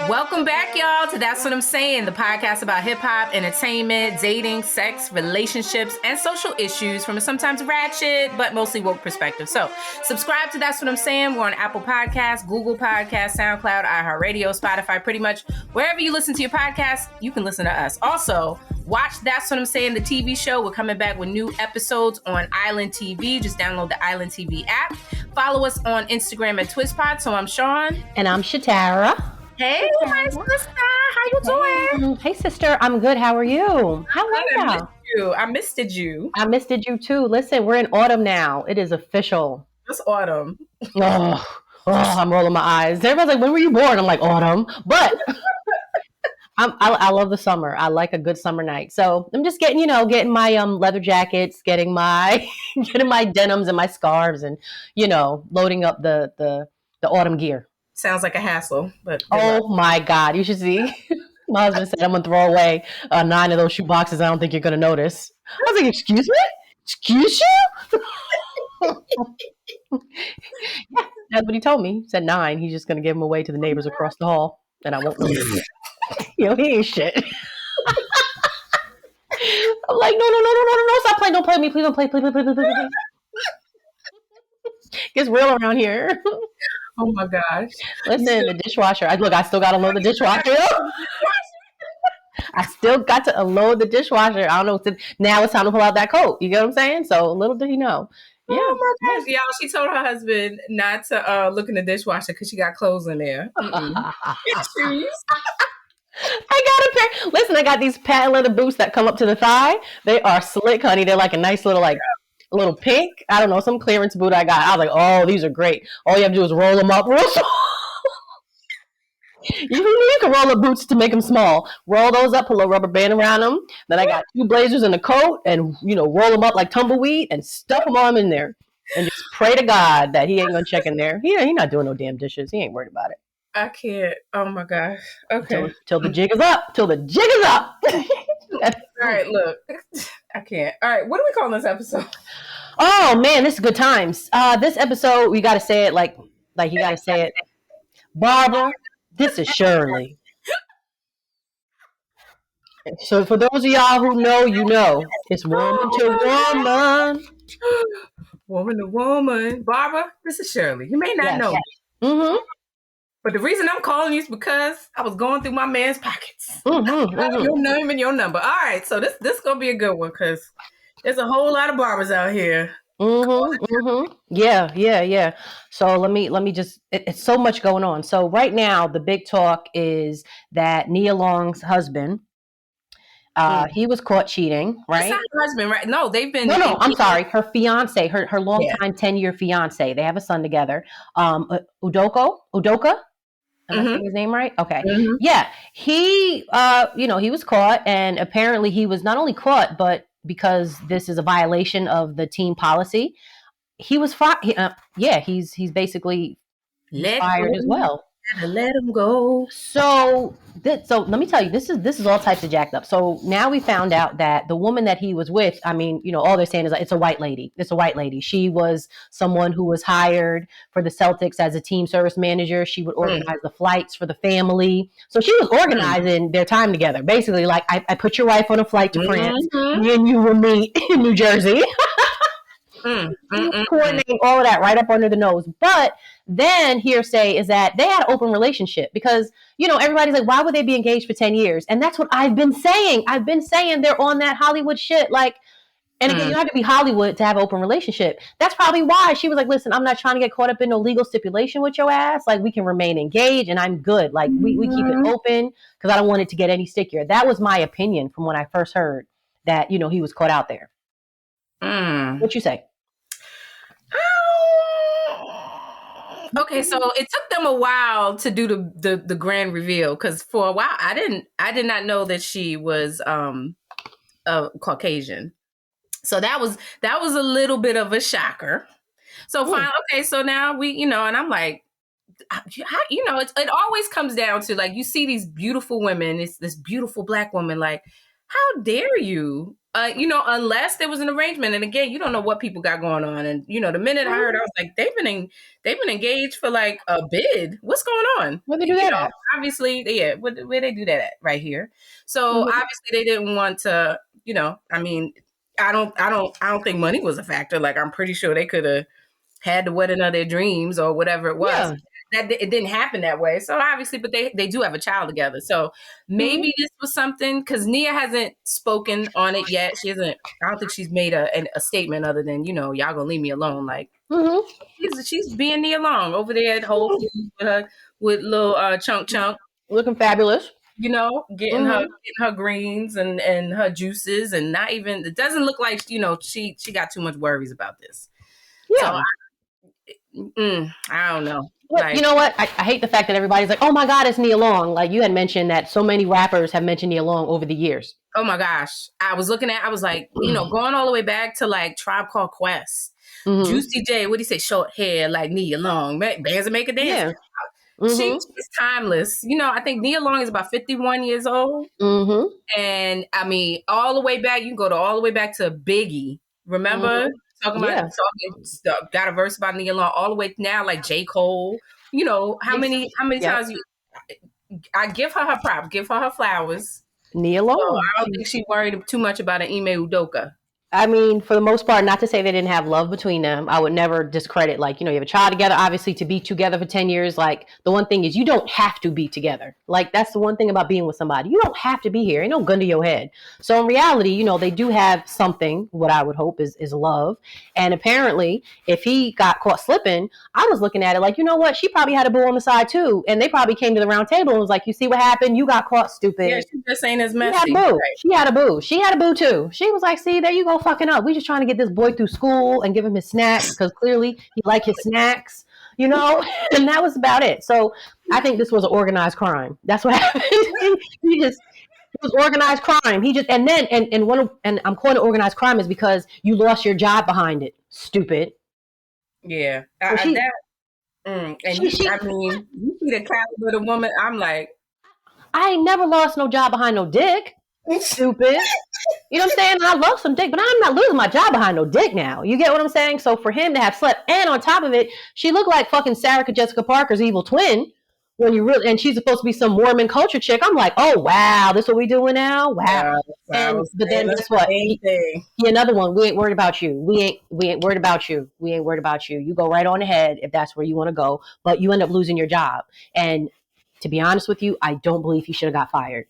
Welcome back, y'all, to That's What I'm Saying, the podcast about hip-hop, entertainment, dating, sex, relationships, and social issues from a sometimes ratchet, but mostly woke perspective. So subscribe to That's What I'm Saying. We're on Apple Podcasts, Google Podcasts, SoundCloud, iHeartRadio, Spotify, pretty much wherever you listen to your podcast, you can listen to us. Also, watch That's What I'm Saying, the TV show. We're coming back with new episodes on Island TV. Just download the Island TV app. Follow us on Instagram at TwistPod. So I'm Shaun. And I'm Shatara. Hey, my sister. How you doing? Hey, sister. I'm good. How are you? How are you? I missed you. I missed you too. Listen, we're in autumn now. It is official. It's autumn. I'm rolling my eyes. Everybody's like, when were you born? I'm like, autumn. But I love the summer. I like a good summer night. So I'm just getting my leather jackets, getting my denims and my scarves, and loading up the autumn gear. Sounds like a hassle, but my God, you should see. My husband said I'm gonna throw away 9 of those shoe boxes. I don't think you're gonna notice. I was like, excuse me? Excuse you? Yeah, that's what he told me. He said 9. He's just gonna give them away to the neighbors across the hall, and I won't. He ain't shit. I'm like, no, stop playing, don't play with me, please don't play, please. Gets real around here. Oh my gosh. Listen, the dishwasher. I still got to load the dishwasher. I still got to unload the dishwasher. I don't know. Now it's time to pull out that coat. You get what I'm saying? So little did he know. Yeah. Oh my gosh. Y'all, she told her husband not to look in the dishwasher because she got clothes in there. Shoes. I got a pair. Listen, I got these patent leather boots that come up to the thigh. They are slick, honey. They're like a nice little little pink, I don't know, some clearance boot I got. I was like, oh, these are great. All you have to do is roll them up real small. You can roll up boots to make them small. Roll those up, put a little rubber band around them. Then I got 2 blazers and a coat, and roll them up like tumbleweed and stuff them all in there. And just pray to God that he ain't gonna check in there. He not doing no damn dishes. He ain't worried about it. I can't. Oh my gosh. Okay. Till the jig is up. Till the jig is up. All right, look. I can't. All right, what are we calling this episode? Oh man, this is good times. This episode, we gotta say it like you gotta say it. Barbara, this is Shirley. So for those of y'all who know, you know, it's woman to woman. Woman to woman. Barbara, this is Shirley. You may not know me. Mm-hmm. But the reason I'm calling you is because I was going through my man's pockets. Your name and your number. All right, so this is gonna be a good one because there's a whole lot of barbers out here. Yeah. So let me just. It's so much going on. So right now, the big talk is that Nia Long's husband, he was caught cheating. Right? It's not her husband, right? No, they've been. No. I'm sorry. Her fiance, her longtime 10-year fiance. They have a son together. Udoka. Am I saying his name right? Okay. Mm-hmm. Yeah. He, he was caught, and apparently he was not only caught, but because this is a violation of the team policy, he was fired. He's basically fired as well. Let him go. So let me tell you, this is all types of jacked up. So now we found out that the woman that he was with, I mean, all they're saying is it's a white lady. It's a white lady. She was someone who was hired for the Celtics as a team service manager. She would organize the flights for the family. So she was organizing their time together. Basically, like I put your wife on a flight to France. Me and you will meet in New Jersey. Coordinating all of that right up under the nose. But then hearsay is that they had an open relationship because, everybody's like, why would they be engaged for 10 years? And that's what I've been saying. I've been saying they're on that Hollywood shit. Like, and again, you don't have to be Hollywood to have an open relationship. That's probably why she was like, listen, I'm not trying to get caught up in no legal stipulation with your ass. Like, we can remain engaged and I'm good. Like, we keep it open because I don't want it to get any stickier. That was my opinion from when I first heard that, he was caught out there. What you say? Okay, so it took them a while to do the grand reveal because for a while I did not know that she was a Caucasian. So that was a little bit of a shocker. So fine, okay, so now we, and I'm like, it always comes down to like you see these beautiful women, it's this beautiful black woman, like, how dare you Unless there was an arrangement, and again, you don't know what people got going on. And the minute I heard, I was like, they've been engaged for like a bid. What's going on? Where they do that at? Obviously, yeah, where they do that at? Right here. So Mhm. obviously, they didn't want to. I mean, I don't think money was a factor. Like, I'm pretty sure they could have had the wedding of their dreams or whatever it was. Yeah. That it didn't happen that way. So obviously, but they do have a child together. So maybe this was something, because Nia hasn't spoken on it yet. She hasn't. I don't think she's made a statement other than y'all gonna leave me alone. Like, Mhm. she's being Nia Long over there at Whole Foods with little chunk, Looking fabulous. getting her greens and her juices, and not even, it doesn't look like she got too much worries about this. So Yeah. I don't know. But Like, you know what? I hate the fact that everybody's like, oh my God, it's Nia Long. Like you had mentioned that so many rappers have mentioned Nia Long over the years. oh my gosh. I was like, going all the way back to like Tribe Called Quest. Mhm. Juicy J, what do you say? Short hair like Nia Long. Bands that make a dance. Yeah. She's timeless. I think Nia Long is about 51 years old. Mhm. And I mean, all the way back, you can go all the way back to Biggie. Remember? Talking about got a verse about Nia Long all the way now, like J. Cole. How many times I give her props, give her flowers. Nia So Long. I don't think she worried too much about an Ime Udoka. I mean, for the most part, not to say they didn't have love between them. I would never discredit, like, you have a child together, obviously, to be together for 10 years. Like, the one thing is you don't have to be together. Like, that's the one thing about being with somebody. You don't have to be here. Ain't no gun to your head. So in reality, they do have something, what I would hope is love. And apparently, if he got caught slipping, I was looking at it like, you know what? She probably had a boo on the side too. And they probably came to the round table and was like, you see what happened? You got caught, stupid. Yeah, she just ain't as messy. She had a boo. Right. She had a boo. She had a boo too. She was like, see, there you go fucking up. We just trying to get this boy through school and give him his snacks because clearly he liked his snacks, and that was about it. So I think this was an organized crime. That's what happened. It was organized crime. He just, and I'm calling it organized crime is because you lost your job behind it. Stupid. Yeah. And you see the caliber of the woman, I'm like, I ain't never lost no job behind no dick. Stupid. You know what I'm saying? I love some dick, but I'm not losing my job behind no dick now. You get what I'm saying? So for him to have slept, and on top of it, she looked like fucking Sarah Jessica Parker's evil twin. And she's supposed to be some Mormon culture chick. I'm like, oh wow, this what we doing now? Wow. But then guess what? Another one. We ain't worried about you. We ain't worried about you. We ain't worried about you. You go right on ahead if that's where you want to go. But you end up losing your job. And to be honest with you, I don't believe he should have got fired.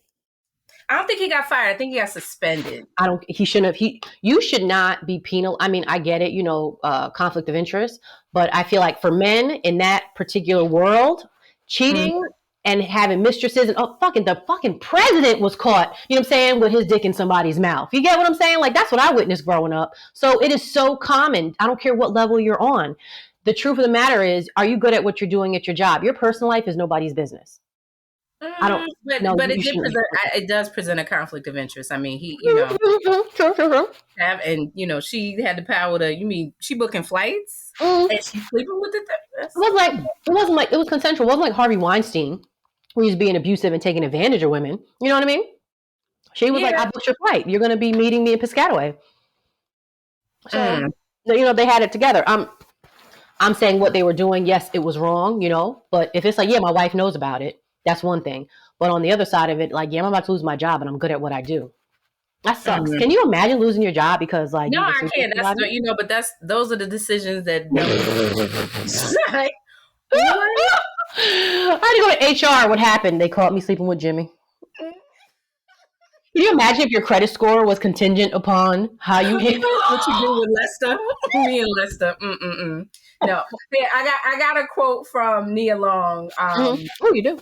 I don't think he got fired. I think he got suspended. He shouldn't have. You should not be penal. I mean, I get it, conflict of interest, but I feel like for men in that particular world, cheating and having mistresses and the fucking president was caught, you know what I'm saying, with his dick in somebody's mouth. You get what I'm saying? Like, that's what I witnessed growing up. So it is so common. I don't care what level you're on. The truth of the matter is, are you good at what you're doing at your job? Your personal life is nobody's business. I don't. But it does present a conflict of interest. I mean, he, and she had the power to. You mean she booking flights and she's sleeping with it? It was consensual. It wasn't like Harvey Weinstein, where he's being abusive and taking advantage of women. You know what I mean? She was like, I booked your flight. You're going to be meeting me in Piscataway. So they had it together. I'm saying what they were doing. Yes, it was wrong. But if it's like, my wife knows about it. That's one thing. But on the other side of it, like, I'm about to lose my job and I'm good at what I do. That sucks. Can you imagine losing your job because like? No, I can't. But those are the decisions that. Like, I had to go to HR. What happened? They caught me sleeping with Jimmy. Can you imagine if your credit score was contingent upon how you hit what you do with Lester? Me and Lester. No. Yeah, I got a quote from Nia Long. Oh, you do?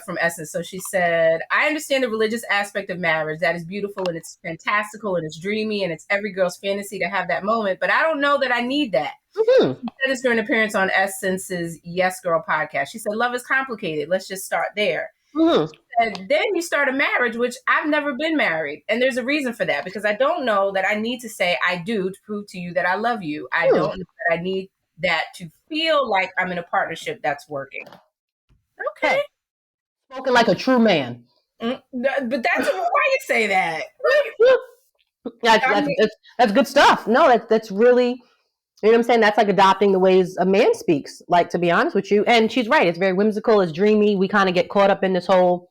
From Essence. So she said, I understand the religious aspect of marriage. That is beautiful and it's fantastical and it's dreamy and it's every girl's fantasy to have that moment. But I don't know that I need that. She said this during an appearance on Essence's Yes Girl podcast. She said, love is complicated. Let's just start there. She said, then you start a marriage, which I've never been married. And there's a reason for that, because I don't know that I need to say I do to prove to you that I love you. I don't know that I need that to feel like I'm in a partnership that's working. Okay. Spoken like a true man. But that's why you say that. That's good stuff. No, that's really, you know what I'm saying? That's like adopting the ways a man speaks, like, to be honest with you. And she's right. It's very whimsical. It's dreamy. We kind of get caught up in this whole,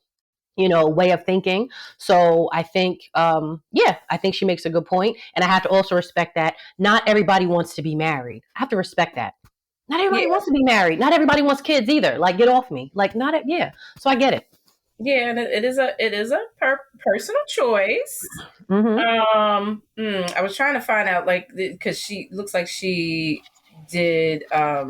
way of thinking. So I think, I think she makes a good point. And I have to also respect that not everybody wants to be married. I have to respect that. Not everybody wants to be married. Not everybody wants kids either. Like, get off me. Like, not it. Yeah. So I get it. Yeah, and it is a personal choice. I was trying to find out, like, because she looks like she did. I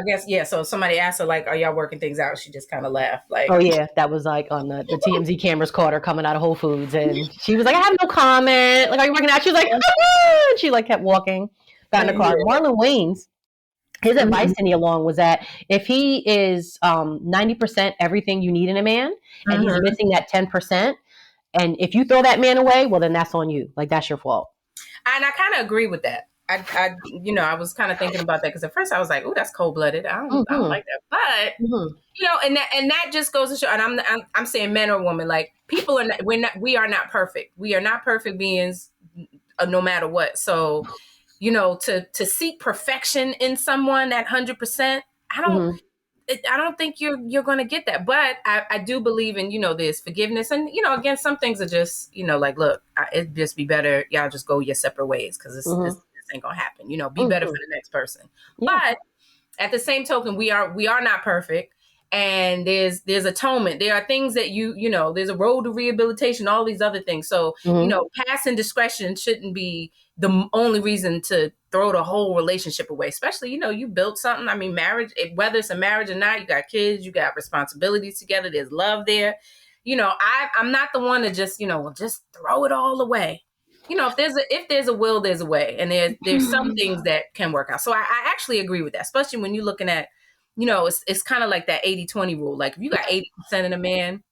guess, yeah. So somebody asked her, like, "Are y'all working things out?" She just kind of laughed, like, "Oh yeah, that was like on the TMZ cameras caught her coming out of Whole Foods, and she was like, I have no comment. Like, are you working out?" She was like, ah! And she like kept walking, got in the car. Marlon Wayans, his advice to Nia Long was that if he is 90% everything you need in a man, and he's missing that 10%, and if you throw that man away, well, then that's on you. Like, that's your fault. And I kind of agree with that. I was kind of thinking about that, because at first I was like, "Oh, that's cold blooded. I don't like that." But and that just goes to show. And I'm saying men or women, like, people are not, we are not perfect. We are not perfect beings, no matter what. So, to seek perfection in someone at 100%, I don't think you're going to get that. But I do believe in, there's forgiveness. And, again, some things are just, like, look, it'd just be better. Y'all just go your separate ways, because this ain't going to happen. Be better for the next person. Yeah. But at the same token, we are not perfect. And there's atonement. There are things that there's a road to rehabilitation, all these other things. So, past indiscretion shouldn't be the only reason to throw the whole relationship away, especially, you built something. I mean, marriage, whether it's a marriage or not, you got kids, you got responsibilities together, there's love there. I'm not the one to just, just throw it all away. If there's a will, there's a way. And there's some things that can work out. So I actually agree with that, especially when you're looking at, it's kind of like that 80-20 rule. Like, if you got 80% in a man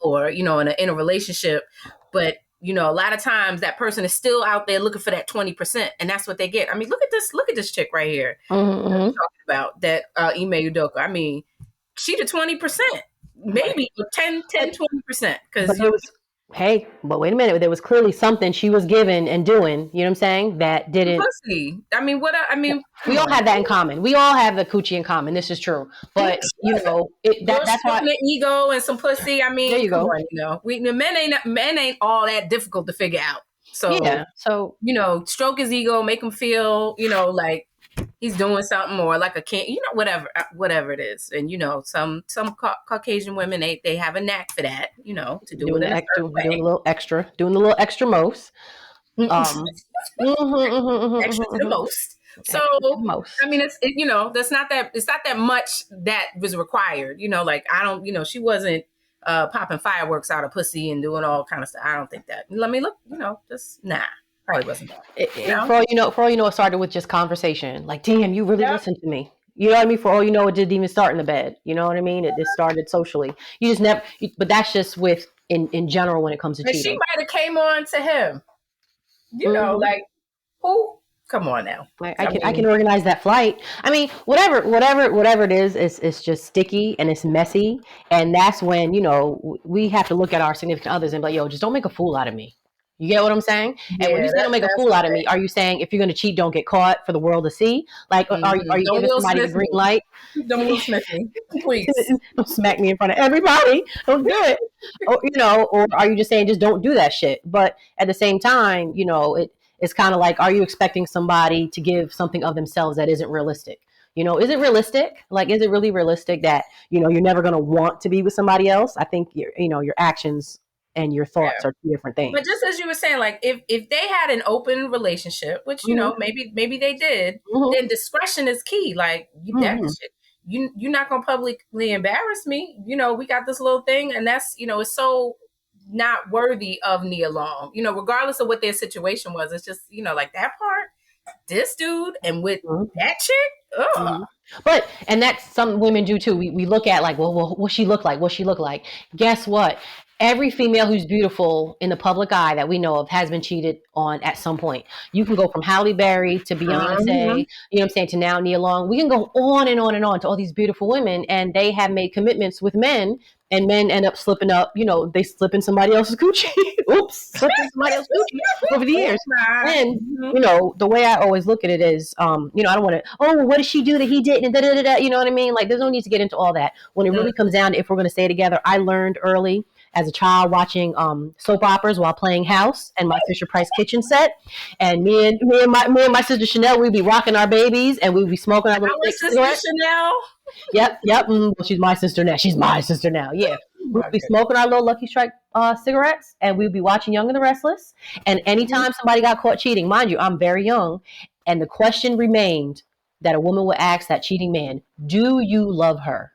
or, in a relationship, but, a lot of times that person is still out there looking for that 20%, and that's what they get. I mean, look at this chick right here talking about that Ime Udoka. I mean, she the 20%, maybe 10, 20%. But wait a minute. There was clearly something she was giving and doing, you know what I'm saying, that didn't. Pussy. We all have that in common. We all have the coochie in common. This is true. But, that's why. An ego and some pussy. I mean, there you go. Men ain't all that difficult to figure out. So, yeah. So, stroke his ego, make him feel, like he's doing something, or like a kid, whatever it is. And, some Caucasian women, they have a knack for that, to do it in a certain way. Doing the little extra most. Extra to the most. So, I mean, it's not that much that was required, like, I don't, she wasn't popping fireworks out of pussy and doing all kind of stuff. I don't think that. Let me look, just nah. Probably wasn't that. For all you know, it started with just conversation. Like, damn, you really listened to me. You know what I mean? For all you know, it didn't even start in the bed. You know what I mean? It just started socially. You just never. But that's just with in general when it comes to cheating. She might have came on to him. Like, who? Come on now. Like, I can organize that flight. I mean, whatever it is, it's just sticky and it's messy. And that's when, we have to look at our significant others and be like, yo, just don't make a fool out of me. You get what I'm saying? And when you say don't make a fool out of me, are you saying if you're going to cheat, don't get caught for the world to see? Like, are you giving somebody the green light? Don't Will Smith me, please. Don't smack me in front of everybody. Don't do it. Or are you just saying just don't do that shit? But at the same time, it's kind of like, are you expecting somebody to give something of themselves that isn't realistic? Is it realistic? Like, is it really realistic that, you're never going to want to be with somebody else? I think your actions and your thoughts are two different things. But just as you were saying, like, if they had an open relationship, which, maybe they did, then discretion is key. Like, you're not going to publicly embarrass me. We got this little thing, and that's, it's so not worthy of Nia Long, regardless of what their situation was. It's just, like, that part, this dude, and with that chick, But, and that's some women do too. We look at like, well, what she look like? What she look like? Guess what? Every female who's beautiful in the public eye that we know of has been cheated on at some point. You can go from Halle Berry to Beyonce, you know what I'm saying, to now Nia Long. We can go on and on and on to all these beautiful women, and they have made commitments with men, and men end up slipping up. You know, they slip in somebody else's coochie. Oops, slip in somebody else's coochie over the years. And you know, the way I always look at it is, you know, I don't want to. Oh, what did she do that he didn't? And da, da, da, da, you know what I mean? Like, there's no need to get into all that. When it really comes down to if we're going to stay together, I learned early as a child watching soap operas while playing house and my Fisher Price kitchen set, and me and my sister Chanel, we'd be rocking our babies and we'd be smoking our little cigarettes. Chanel. Yep. Well, she's my sister now. She's my sister now. Yeah, we'd be smoking our little Lucky Strike cigarettes, and we'd be watching Young and the Restless. And anytime somebody got caught cheating, mind you, I'm very young, and the question remained that a woman would ask that cheating man, "Do you love her?"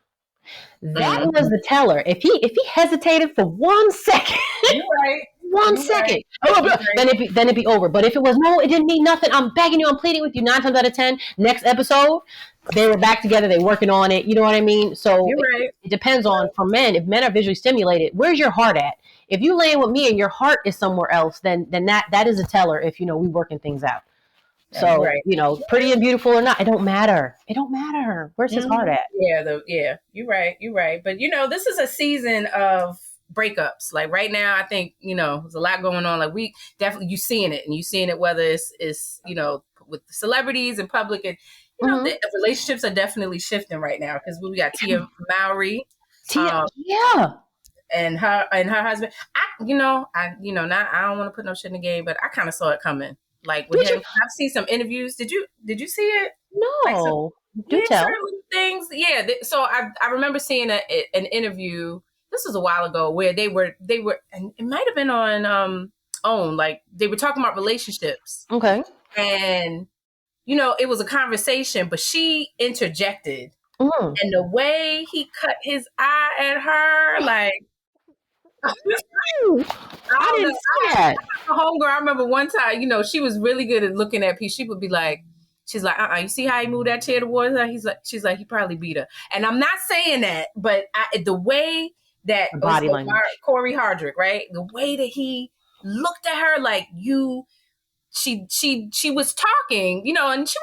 That was the teller. If he hesitated for 1 second, one second, then it'd be over. But if it was no, it didn't mean nothing. I'm begging you, I'm pleading with you. 9 times out of 10, next episode, they were back together. They working on it. You know what I mean? So it depends on for men. If men are visually stimulated, where's your heart at? If you laying with me and your heart is somewhere else, then that is a teller. If you know we working things out. So, you know, pretty and beautiful or not, it don't matter. It don't matter. Where's his heart at? Yeah, you're right. But, you know, this is a season of breakups. Like right now, I think, you know, there's a lot going on. Like we definitely, you seeing it whether it's you know, with celebrities and public, and, you know, the relationships are definitely shifting right now because we got Tia Mowry. And her husband. I don't want to put no shit in the game, but I kind of saw it coming. Like with him, I've seen some interviews. Did you see it? No. Do tell. Things. Yeah. So I remember seeing an interview. This was a while ago where they were, and it might have been on OWN. Like they were talking about relationships. Okay. And you know, it was a conversation, but she interjected, and the way he cut his eye at her, like. I didn't see that. Homegirl, I remember one time, you know, she was really good at looking at people. She would be like, she's like, you see how he moved that chair towards her? She's like, he probably beat her. And I'm not saying that, but the way that body language. Corey Hardrick, right? The way that he looked at her, like she was talking, you know, and she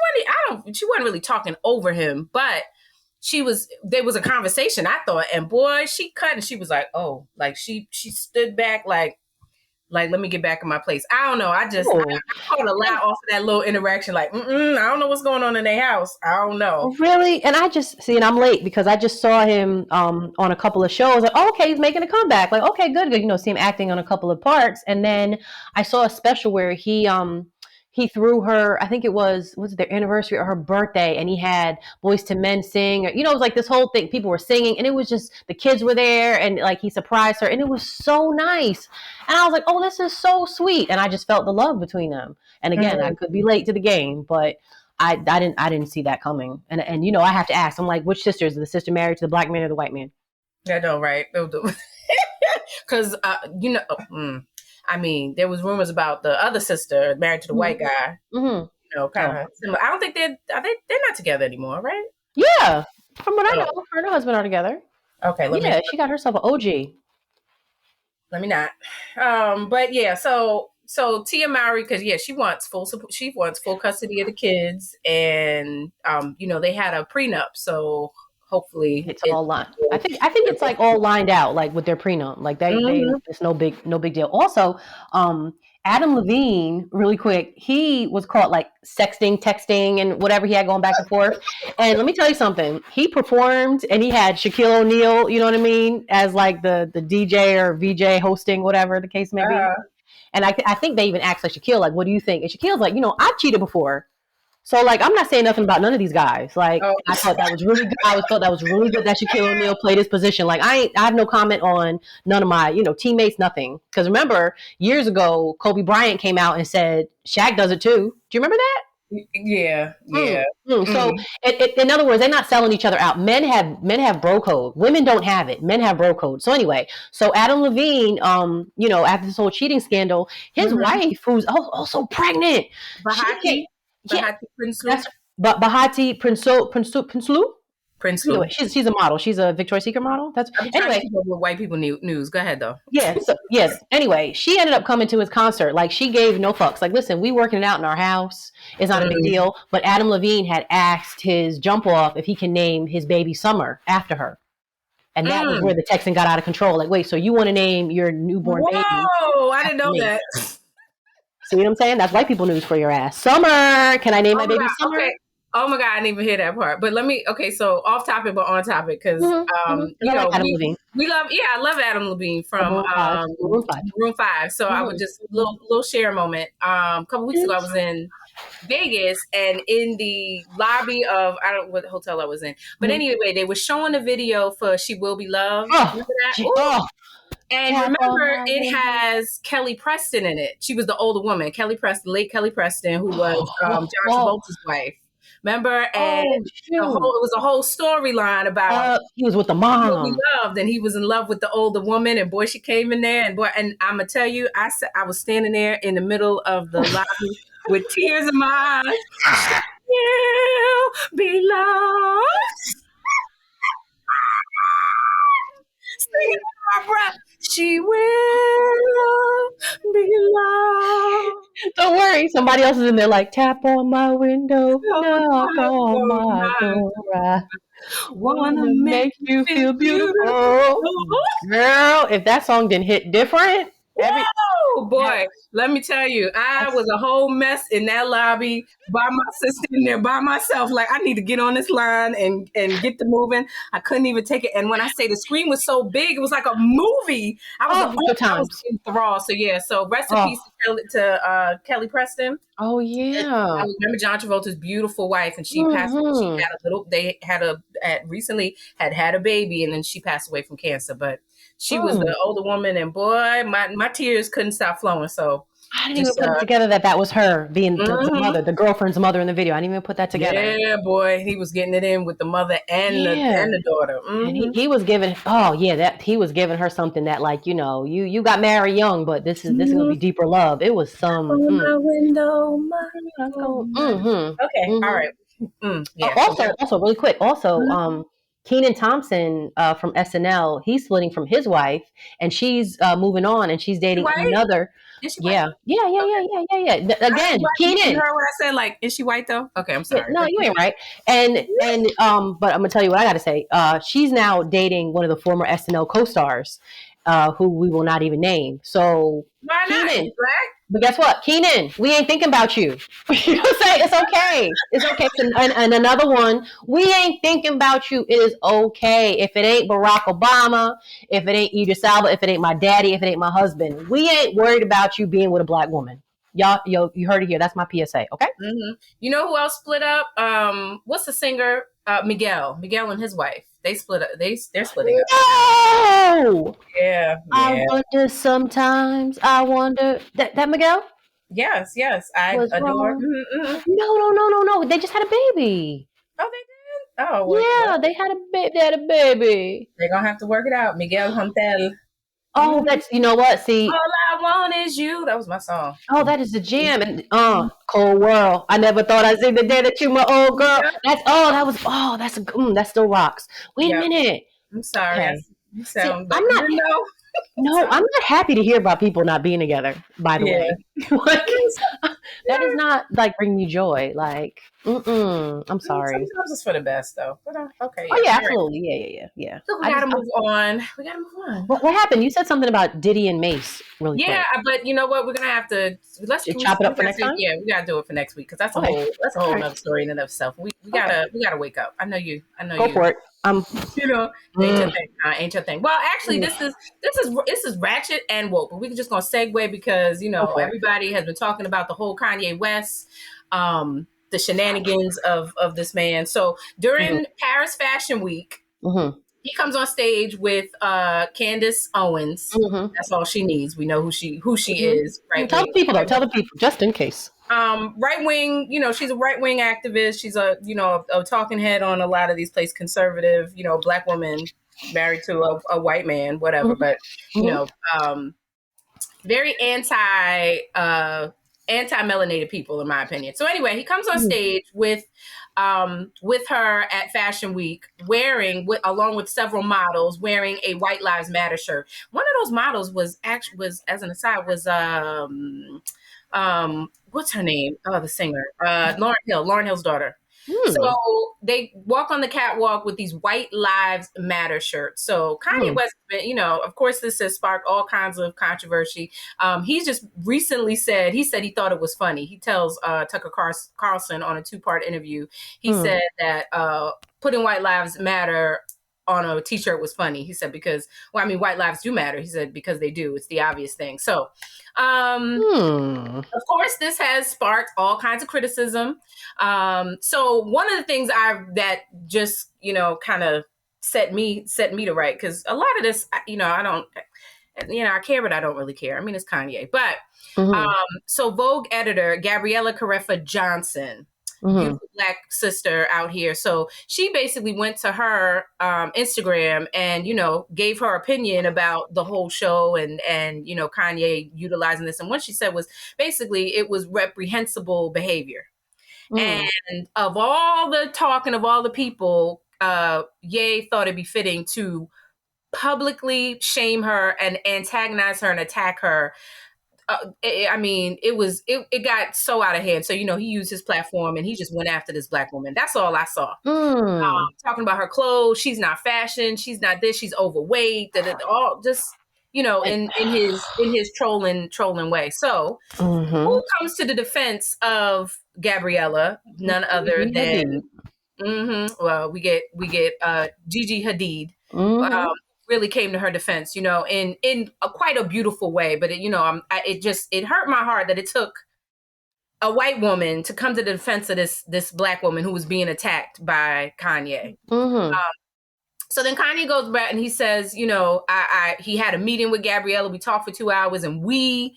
wasn't really talking over him, but there was a conversation, I thought, and boy, she cut and she was like, oh, like she stood back like let me get back in my place. I don't know. I caught a lot off of that little interaction. Like, I don't know what's going on in their house. I don't know. Really? And I just see, and I'm late because I just saw him on a couple of shows. Like, okay, he's making a comeback. Like, okay, good. You know, see him acting on a couple of parts. And then I saw a special where he threw her, I think it was their anniversary or her birthday, and he had Boys to Men sing. You know, it was like this whole thing. People were singing, and it was just, the kids were there, and like he surprised her, and it was so nice. And I was like, oh, this is so sweet. And I just felt the love between them. And again, I could be late to the game, but I didn't see that coming. And you know, I have to ask, I'm like, which sister? Is the sister married to the black man or the white man? I know, right? Because, you know, I mean, there was rumors about the other sister married to the white guy. You know, kind of similar. I don't think they're not together anymore, right? Yeah, from what I know, her and her husband are together. Okay, she got herself an OG. Let me not. But yeah, so Tia Mowry, because she wants full support. She wants full custody of the kids, and you know, they had a prenup, so. Hopefully it's all lined. I think it's like all lined out, like with their prenup. Like they it's no big deal. Also, Adam Levine, really quick, he was caught like sexting, texting, and whatever he had going back and forth. And let me tell you something. He performed, and he had Shaquille O'Neal, you know what I mean, as like the DJ or VJ hosting, whatever the case may be. And I think they even asked like Shaquille, like, what do you think? And Shaquille's like, you know, I've cheated before. So, like, I'm not saying nothing about none of these guys. Like, I thought that was really good. I always thought that was really good that Shaquille O'Neal played his position. Like, I have no comment on none of my, you know, teammates, nothing. Because remember, years ago, Kobe Bryant came out and said, Shaq does it too. Do you remember that? Yeah. So, in other words, they're not selling each other out. Men have bro code. Women don't have it. Men have bro code. So anyway, so Adam Levine, you know, after this whole cheating scandal, his wife, who's also pregnant, Bahati Prinsloo. Bahati Prinsloo. Prince Either who? way, she's a model. She's a Victoria's Secret model. That's I've been trying to anyway. keep up with white people news. Go ahead though. Yeah. So yes. Anyway, she ended up coming to his concert. Like she gave no fucks. Like, listen, we working it out in our house. It's not a big Mm. deal. But Adam Levine had asked his jump off if he can name his baby Summer after her. And that was where the texting got out of control. Like, wait, so you want to name your newborn baby? Whoa, I didn't know me? that. See what I'm saying? That's white people news for your ass. Summer, can I name my baby God, Summer? okay. Oh my God, I didn't even hear that part. But so off topic but on topic because you know Adam Levine. we love I love Adam Levine from Maroon 5. Maroon 5. So I would just little share moment. A couple weeks ago I was in Vegas and in the lobby of I don't know what hotel I was in. But anyway, they were showing a video for She Will Be Loved. Remember that? And remember, it has Kelly Preston in it. She was the older woman, Kelly Preston, late Kelly Preston, who was John Travolta's wife. Remember? And it was a whole storyline about he was with the mom. He loved, and he was in love with the older woman. And boy, she came in there, and I'm gonna tell you, I was standing there in the middle of the lobby with tears in my eyes. You belong. Singing under my breath. She will belong. Don't worry, somebody else is in there like, tap on my window, knock on my door. I wanna make you feel beautiful. Girl, if that song didn't hit different. Oh boy, let me tell you, I was a whole mess in that lobby by myself, sitting there by myself. Like I need to get on this line and get to moving. I couldn't even take it. And when I say the screen was so big, it was like a movie. I was enthralled. So yeah, so rest in peace to Kelly Preston. Oh yeah, I remember John Travolta's beautiful wife, and she passed. She had a little. They had recently had a baby, and then she passed away from cancer. But she was the older woman, and boy, my tears couldn't stop flowing. So I didn't even put it together that was her being the mother, the girlfriend's mother in the video. I didn't even put that together. Yeah, boy, he was getting it in with the mother and the daughter. And he was giving. Oh yeah, that he was giving her something that like you got married young, but this is gonna be deeper love. It was some. My window, Okay, all right. Also, really quick. Also, Kenan Thompson from SNL, he's splitting from his wife, and she's moving on, and she's dating another. Is she white? Yeah. Again, Kenan. You heard what I said? Like, is she white though? Okay, I'm sorry. No, you ain't right. And but I'm gonna tell you what I gotta say. She's now dating one of the former SNL co-stars, who we will not even name. So why not? Kenan, but guess what, Kenan? We ain't thinking about you. You know what I'm saying? It's okay. It's okay. And another one, we ain't thinking about you. It is okay. If it ain't Barack Obama, if it ain't Idris Elba, if it ain't my daddy, if it ain't my husband, we ain't worried about you being with a black woman. Y'all, you heard it here. That's my PSA. Okay. You know who else split up? What's the singer? Miguel and his wife. They split up. They're splitting up. No. Yeah. I wonder sometimes. I wonder that Miguel. Yes. I adore. No. They just had a baby. Oh, they did. Oh, well, yeah. They had a baby. They're gonna have to work it out. Miguel Huntel. Oh, that's what. See, all I want is you. That was my song. Oh, that is the jam. And Cold World. I never thought I'd see the day that you my old girl. Yeah. That still rocks. Wait a minute. I'm sorry. Okay. You sound I'm not. No, I'm not happy to hear about people not being together. By the way, that does not like bring me joy. Like, I'm sorry. Sometimes it's for the best, though. But, okay. Oh yeah, absolutely. Yeah. So we gotta move on. What happened? You said something about Diddy and Mace. Really quick. But you know what? We're gonna have to chop it up for next time. Yeah, we gotta do it for next week because that's a whole other story in and of itself. We gotta wake up. I know you. Go for it. Ain't your thing. Well, actually, this is ratchet and woke, but we're just gonna segue because everybody has been talking about the whole Kanye West, the shenanigans of this man. So during Paris Fashion Week, he comes on stage with Candace Owens. That's all she needs. We know who she is. Right? Tell the people, just in case. Right wing, she's a right wing activist. She's a talking head on a lot of these places, conservative, black woman married to a white man, whatever. But very anti anti-melanated people, in my opinion. So anyway, he comes on stage with her at Fashion Week, along with several models, wearing a White Lives Matter shirt. One of those models was as an aside was what's her name? Oh, the singer, Lauryn Hill's daughter. So they walk on the catwalk with these White Lives Matter shirts. So Kanye West, of course, this has sparked all kinds of controversy. He's just recently said he thought it was funny. He tells Tucker Carlson on a 2-part interview, he said that putting White Lives Matter on a t-shirt was funny. He said because, white lives do matter. He said because they do. It's the obvious thing. So, of course, this has sparked all kinds of criticism. So one of the things that just, kind of set me to right, because a lot of this, I care, but I don't really care. I mean, it's Kanye. But so Vogue editor Gabriella Carefa Johnson, beautiful Black sister out here. So she basically went to her Instagram and, gave her opinion about the whole show and Kanye utilizing this. And what she said was basically it was reprehensible behavior. And of all the talk and of all the people, Ye thought it'd be fitting to publicly shame her and antagonize her and attack her. It got so out of hand. So, he used his platform and he just went after this Black woman. That's all I saw. Talking about her clothes. She's not fashion. She's not this. She's overweight. All just, in his trolling way. So who comes to the defense of Gabriella? None other than, we get Gigi Hadid. Really came to her defense, in a quite a beautiful way. But it hurt my heart that it took a white woman to come to the defense of this Black woman who was being attacked by Kanye. So then Kanye goes back and he says, he had a meeting with Gabriella. We talked for 2 hours and we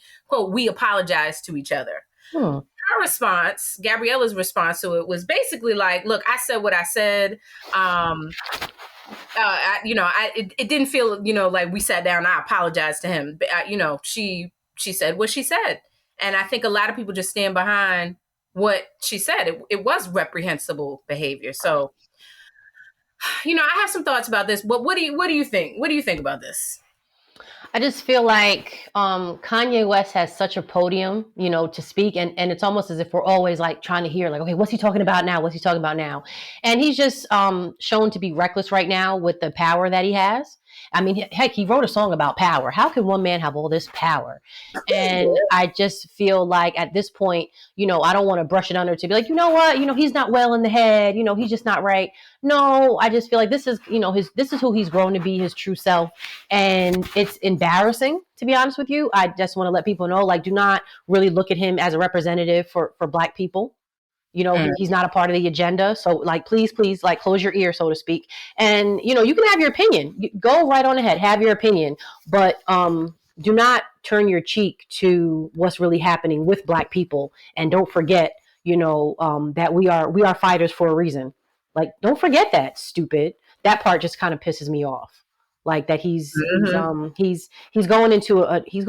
apologized to each other. Her response, Gabriella's response to it was basically like, look, I said what I said. It didn't feel, like we sat down. I apologized to him. But, she said what she said. And I think a lot of people just stand behind what she said. It was reprehensible behavior. So, I have some thoughts about this, but what do you think? What do you think about this? I just feel like Kanye West has such a podium, to speak. And it's almost as if we're always like trying to hear like, okay, what's he talking about now? What's he talking about now? And he's just shown to be reckless right now with the power that he has. I mean, heck, he wrote a song about power. How can one man have all this power? And I just feel like at this point, I don't want to brush it under to be like, you know what? He's not well in the head. He's just not right. No, I just feel like this is, this is who he's grown to be, his true self. And it's embarrassing, to be honest with you. I just want to let people know, like, do not really look at him as a representative for Black people. He's not a part of the agenda. So like, please, like close your ear, so to speak. And, you can have your opinion. Go right on ahead, have your opinion. But do not turn your cheek to what's really happening with Black people. And don't forget, that we are fighters for a reason. Like, don't forget that, stupid. That part just kind of pisses me off. Like that he's going into it's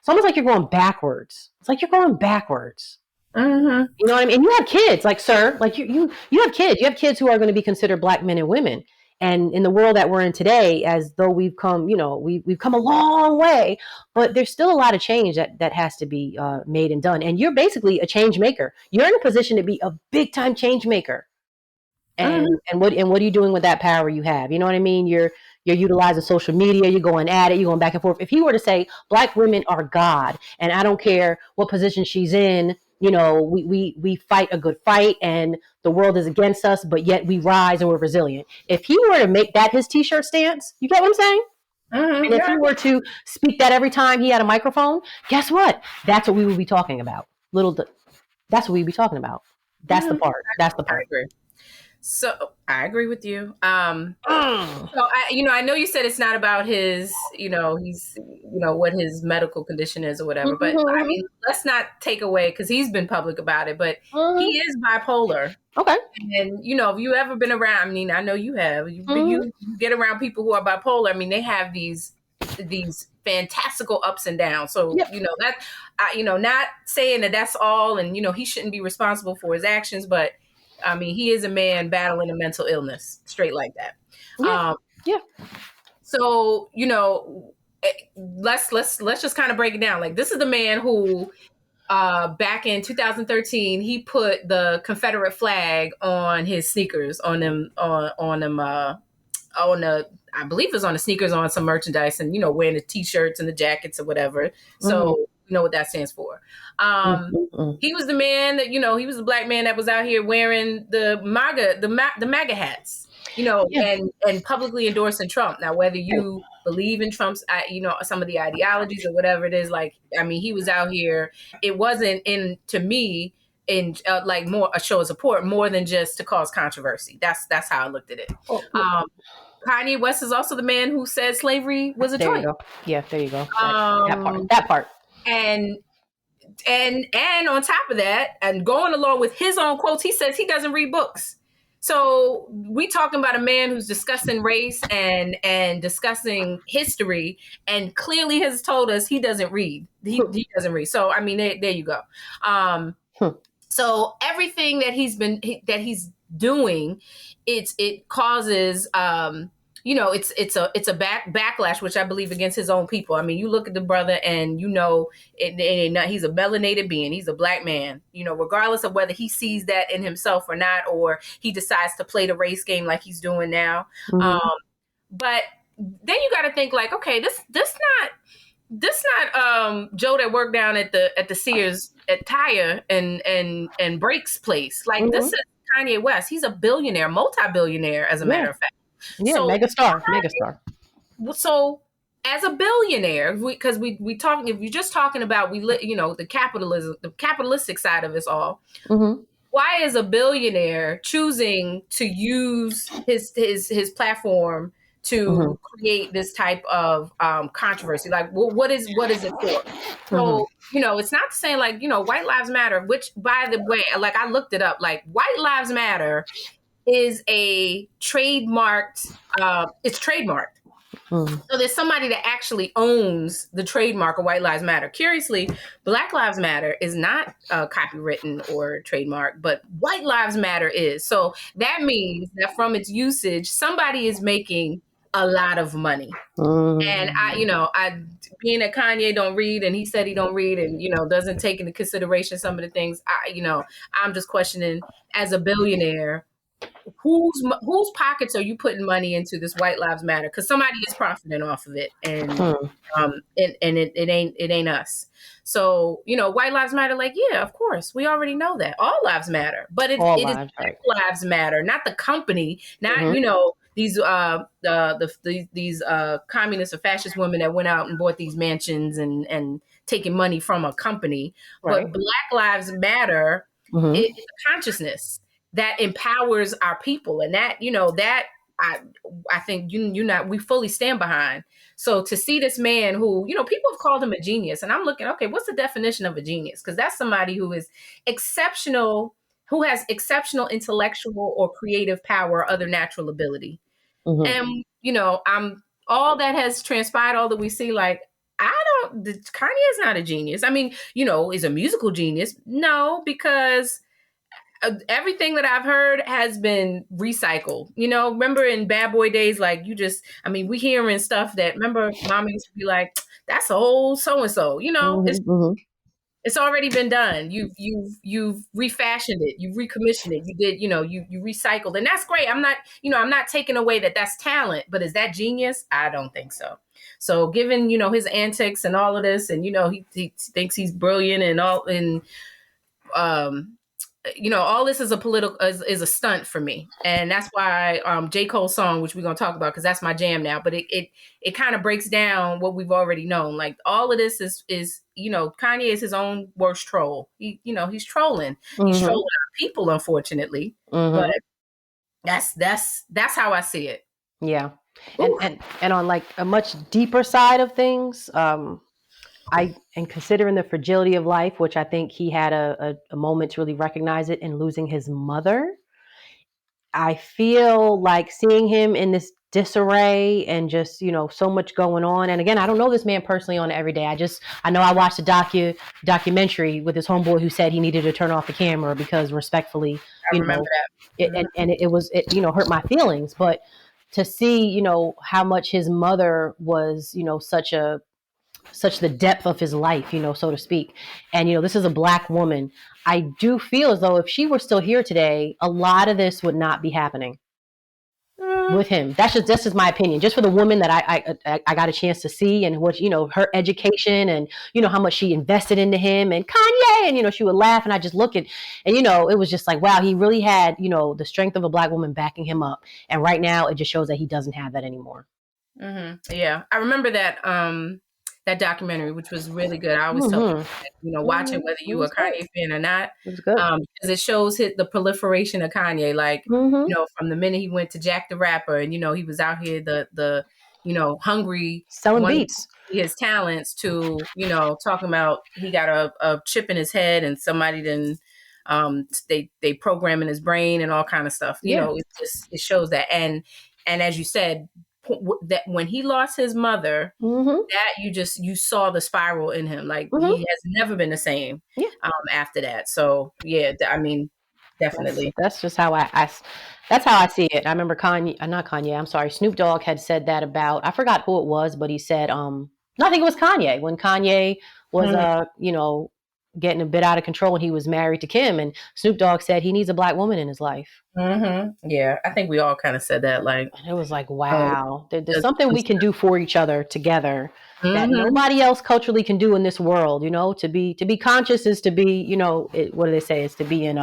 almost like you're going backwards. It's like you're going backwards. You know what I mean? And you have kids, like, sir, like you have kids. You have kids who are going to be considered Black men and women. And in the world that we're in today, as though we've come, we've come a long way, but there's still a lot of change that has to be made and done. And you're basically a change maker. You're in a position to be a big time change maker. And what are you doing with that power you have? You know what I mean? You're utilizing social media. You're going at it. You're going back and forth. If he were to say Black women are God, and I don't care what position she's in, we fight a good fight and the world is against us, but yet we rise and we're resilient. If he were to make that his t-shirt stance, you get what I'm saying? And if he were to speak that every time he had a microphone, guess what? That's what we would be talking about. That's what we'd be talking about. That's the part. That's the part. So I agree with you. So I know you said it's not about his, he's, what his medical condition is or whatever, but I mean, let's not take away, because he's been public about it, but he is bipolar. Okay. And, if you ever been around, I mean, I know you have, you get around people who are bipolar. I mean, they have these these fantastical ups and downs. So, that, not saying that that's all, and, he shouldn't be responsible for his actions, but I mean, he is a man battling a mental illness, straight like that. Yeah. So, let's just kind of break it down. Like, this is the man who, back in 2013, he put the Confederate flag on his sneakers, on I believe it was on the sneakers, on some merchandise, and, wearing the t-shirts and the jackets or whatever. So, you know what that stands for. He was the man that, he was the black man that was out here wearing the MAGA hats, and publicly endorsing Trump. Now, whether you believe in Trump's, some of the ideologies or whatever it is, like, I mean, he was out here. It wasn't to me, like more a show of support, more than just to cause controversy. That's how I looked at it. Kanye West is also the man who said slavery was a choice. There you go. Yeah, there you go. That part. And on top of that, and going along with his own quotes, he says he doesn't read books. So we talking about a man who's discussing race and discussing history, and clearly has told us he doesn't read. He doesn't read. So I mean, there you go. So everything that he's doing, it causes it's a backlash, which I believe against his own people. I mean, you look at the brother and he's a melanated being. He's a black man, regardless of whether he sees that in himself or not, or he decides to play the race game like he's doing now. But then you got to think like, okay, this not Joe that worked down at the Sears at Tire and Brakes place. Like this is Kanye West. He's a billionaire, multi-billionaire, as a matter of fact. Yeah, so, megastar. So, as a billionaire, because we talking, if you're just talking about the capitalistic side of this all, why is a billionaire choosing to use his platform to create this type of controversy? Like, what is it for? So, it's not saying like, White Lives Matter, which, by the way, like I looked it up, like White Lives Matter is a trademarked, it's trademarked. So there's somebody that actually owns the trademark of White Lives Matter. Curiously, Black Lives Matter is not copywritten or trademarked, but White Lives Matter is. So that means that from its usage, somebody is making a lot of money. And I being that Kanye don't read, and he said he don't read, and doesn't take into consideration some of the things, I'm just questioning, as a billionaire, whose pockets are you putting money into this White Lives Matter? Because somebody is profiting off of it, and it ain't us. So White Lives Matter, like, yeah, of course, we already know that all lives matter, but it is Black Lives Matter, not the company, not these these communist or fascist women that went out and bought these mansions and taking money from a company, but Black Lives Matter is a consciousness that empowers our people, and that I think we fully stand behind. So to see this man who people have called him a genius, and I'm looking, okay, what's the definition of a genius? Because that's somebody who is exceptional, who has exceptional intellectual or creative power or other natural ability. And I'm all that has transpired, all that we see, like Kanye is not a genius. I mean, is a musical genius? No, because everything that I've heard has been recycled. Remember in Bad Boy days, like we hearing stuff that, remember Mama used to be like, that's old so-and-so, it's already been done. You've refashioned it, you've recommissioned it, you did, you recycled, and that's great. I'm not taking away that that's talent, but is that genius? I don't think so. So given, his antics and all of this, and, he thinks he's brilliant and all, and, all this is is a stunt for me. And that's why J. Cole's song, which we're going to talk about, because that's my jam now, but it kind of breaks down what we've already known. Like, all of this is Kanye is his own worst troll. He's trolling. He's trolling our people, unfortunately. But that's how I see it. Yeah. And on like a much deeper side of things, and considering the fragility of life, which I think he had a moment to really recognize it in losing his mother, I feel like seeing him in this disarray and just, so much going on. And again, I don't know this man personally on every day. I know I watched a documentary with his homeboy who said he needed to turn off the camera because respectfully, I remember that. it hurt my feelings. But to see, how much his mother was, such the depth of his life, so to speak. And, this is a Black woman. I do feel as though if she were still here today, a lot of this would not be happening with him. That's just my opinion. Just for the woman that I got a chance to see and what, her education and, how much she invested into him and Kanye and, she would laugh and I just look and, it was just like, wow, he really had, the strength of a Black woman backing him up. And right now it just shows that he doesn't have that anymore. Mm-hmm. Yeah. I remember that, that documentary, which was really good. I always tell people, watch it whether you a Kanye fan or not, because it shows the proliferation of Kanye. Like, from the minute he went to Jack the Rapper, and he was out here the hungry, selling beats, his talents to talking about he got a chip in his head and somebody didn't. They program in his brain and all kind of stuff. It shows that, and as you said, that when he lost his mother, that you saw the spiral in him. Like he has never been the same after that. So yeah, I mean, definitely. That's just how that's how I see it. I remember I'm sorry, Snoop Dogg had said that about, I forgot who it was, but he said, no, I think it was Kanye, when Kanye was, getting a bit out of control when he was married to Kim, and Snoop Dogg said he needs a Black woman in his life. Yeah, I think we all kind of said that. Like, it was like, wow, there's something we can do for each other together that nobody else culturally can do in this world. To be conscious is to be, what do they say? Is to be in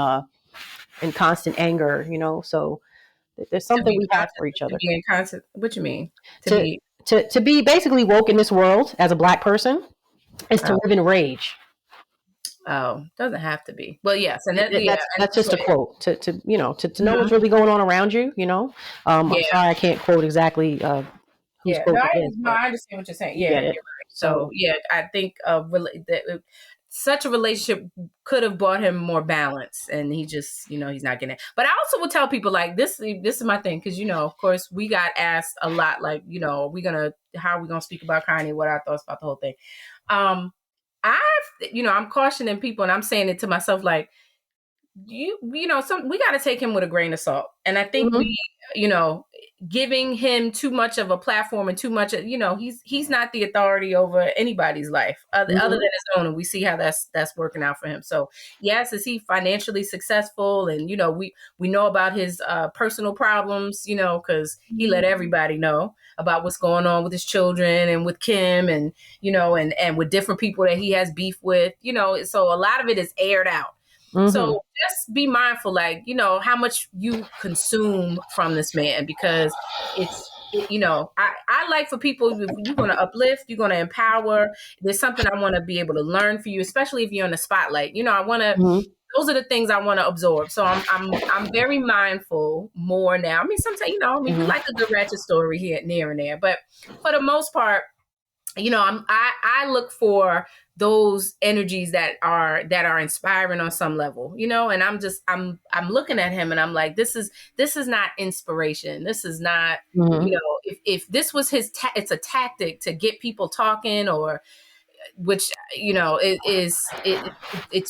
constant anger. So there's something we have for each other. To be in constant. What you mean? To be basically woke in this world as a Black person is to live in rage. Oh, doesn't have to be. Well, yes, and that's just a quote to know what's really going on around you. I'm sorry I can't quote exactly whose quote it is. No, I understand what you're saying. Yeah, you're right. So yeah, I think such a relationship could have brought him more balance, and he just he's not getting it. But I also would tell people like this. This is my thing because of course we got asked a lot like how are we gonna speak about Kanye? What our thoughts about the whole thing? I'm cautioning people and I'm saying it to myself, like, we got to take him with a grain of salt. And I think we, giving him too much of a platform and too much, he's not the authority over anybody's life other than his own. And we see how that's working out for him. So yes, is he financially successful? And, we know about his personal problems, because he let everybody know about what's going on with his children and with Kim and, and with different people that he has beef with, so a lot of it is aired out. So just be mindful, like, how much you consume from this man, because I like for people, if you're going to uplift, you're going to empower. There's something I want to be able to learn for you, especially if you're in the spotlight. I want to, those are the things I want to absorb. So I'm very mindful more now. I mean, sometimes, we like a good ratchet story here, near and there, but for the most part, I look for those energies that are inspiring on some level, and I'm looking at him and I'm like, this is not inspiration. This is not, if this was it's a tactic to get people talking, or which, it's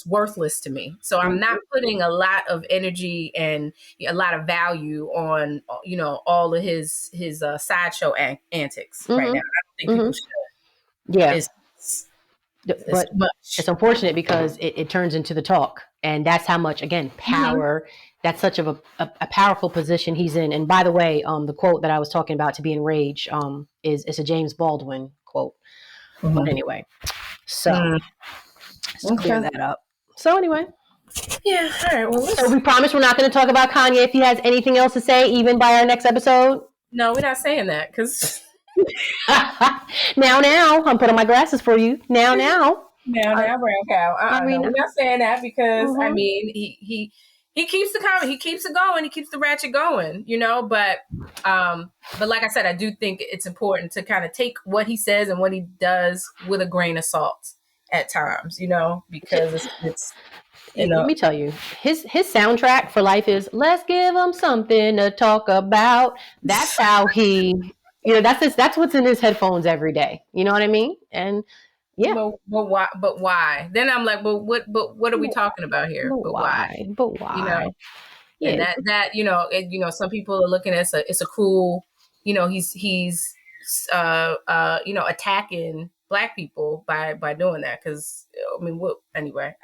worthless to me. So I'm not putting a lot of energy and a lot of value on, all of his sideshow antics right now. I don't think people should. Yeah. But it's unfortunate because it turns into the talk, and that's how much, again, power, that's such of a powerful position he's in. And by the way, the quote that I was talking about, to be enraged, is a James Baldwin quote. But anyway, so let's clear that up. So anyway. Yeah. All right. Well, so we promise we're not going to talk about Kanye if he has anything else to say, even by our next episode. No, we're not saying that because... now, I'm putting my glasses for you. Now, brown cow. We're not saying that because I mean, he keeps the comment, he keeps it going, he keeps the ratchet going, But like I said, I do think it's important to kind of take what he says and what he does with a grain of salt at times, because it's You Let know, me tell you, his soundtrack for life is "Let's give him something to talk about." That's how he, that's what's in his headphones every day. You know what I mean? And yeah, but why? But why? Then I'm like, but what are we talking about here? but But why? why? But You know, why? and Yeah, some people are looking at it's a cruel, he's attacking black people by doing that. Because I mean, what anyway?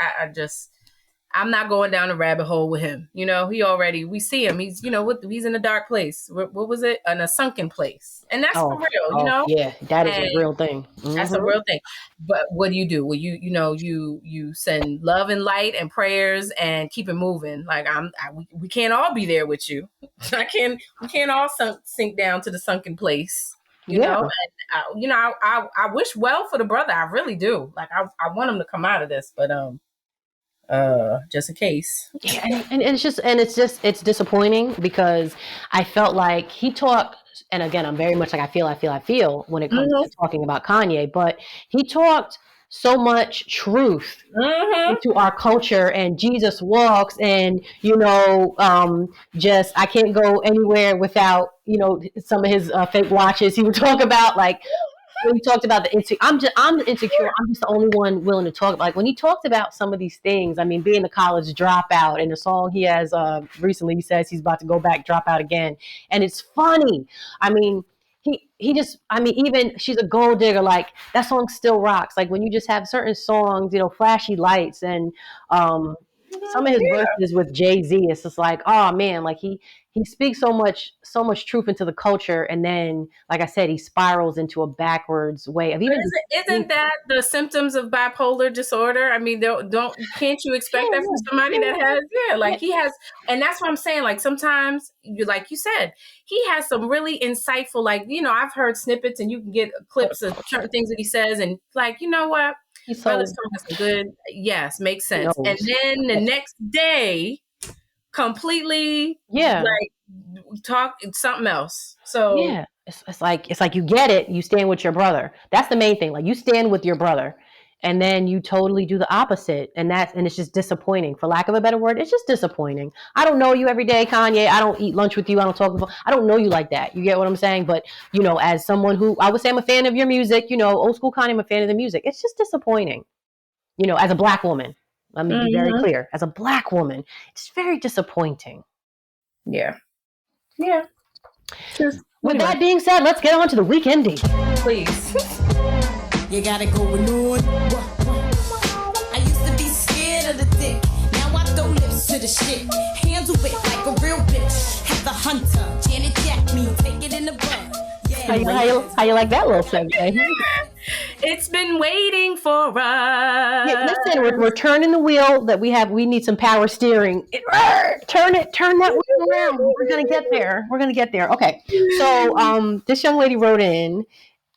I'm not going down the rabbit hole with him. We see him. He's he's in a dark place. What was it? In a sunken place, and that's for oh, real. yeah, that is And a real thing. that's a real thing. But what do you do? Well, you send love and light and prayers and keep it moving. Like we can't all be there with you. We can't all sink down to the sunken place. Yeah. And I wish well for the brother. I really do. Like I want him to come out of this, but just in case. Yeah, and it's disappointing because I felt like he talked, and again, I'm very much like I feel when it comes to talking about Kanye, but he talked so much truth into our culture, and Jesus walks, and just I can't go anywhere without some of his fake watches. He would talk about like. When he talked about I'm insecure. I'm just the only one willing to talk. Like when he talked about some of these things, I mean, being a college dropout, and the song he has recently, he says he's about to go back, drop out again, and it's funny. I mean, he just, I mean, even She's a Gold Digger, like that song still rocks. Like when you just have certain songs, flashy lights, and some of his verses with Jay-Z, it's just like, oh man, like he speaks so much truth into the culture, and then, like I said, he spirals into a backwards way of even. Isn't that the symptoms of bipolar disorder? I mean, can't you expect that from somebody that has he has, and that's what I'm saying. Like sometimes, like you said, he has some really insightful, I've heard snippets, and you can get clips of certain things that he says, and like, you know what, brother's talking some good, yes, makes sense. And then the next day, completely, talk something else. So yeah, it's like you get it. You stand with your brother. That's the main thing. Like you stand with your brother, and then you totally do the opposite, and it's just disappointing. For lack of a better word, it's just disappointing. I don't know you every day, Kanye. I don't eat lunch with you. I don't talk. I don't know you like that. You get what I'm saying? But as someone who I would say I'm a fan of your music, old school Kanye, I'm a fan of the music. It's just disappointing. As a black woman, let me be very clear. As a black woman, it's very disappointing. Yeah. With that being said, let's get on to the weekending. Please. You gotta go on. I used to be scared of the dick. Now I throw lips to the shit. Handle it like a real bitch. Have the hunter. Janet Jack me. Take it in the bud. Yeah. How you like that little segue? It's been waiting for us. Yeah, listen, we're turning the wheel that we have. We need some power steering. Turn that wheel around. We're gonna get there. Okay. So this young lady wrote in,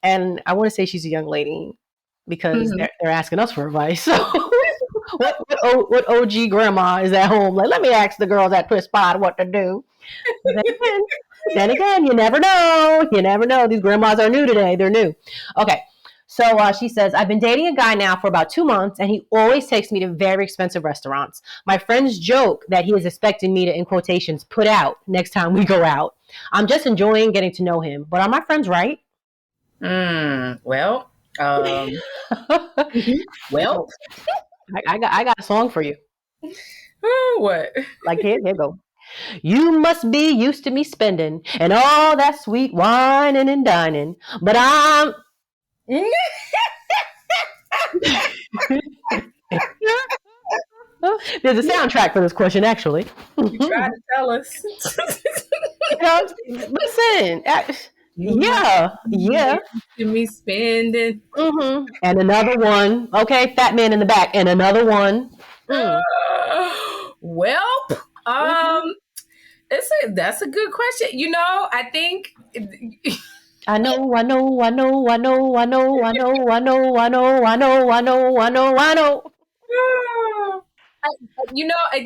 and I want to say she's a young lady because they're asking us for advice. So what OG grandma is at home? Like, let me ask the girls at Twist Pod what to do. Then again, you never know. These grandmas are new today. They're new. Okay. So she says, I've been dating a guy now for about 2 months, and he always takes me to very expensive restaurants. My friends joke that he is expecting me to, in quotations, put out next time we go out. I'm just enjoying getting to know him. But are my friends right? Well, well, I got a song for you. What? Like, here go. You must be used to me spending and all that sweet wining and dining, but I'm... There's a soundtrack for this question, actually. You tried to tell us. Listen, yeah. Me spending. And another one. Okay, fat man in the back, and another one. That's a good question. I think. I know.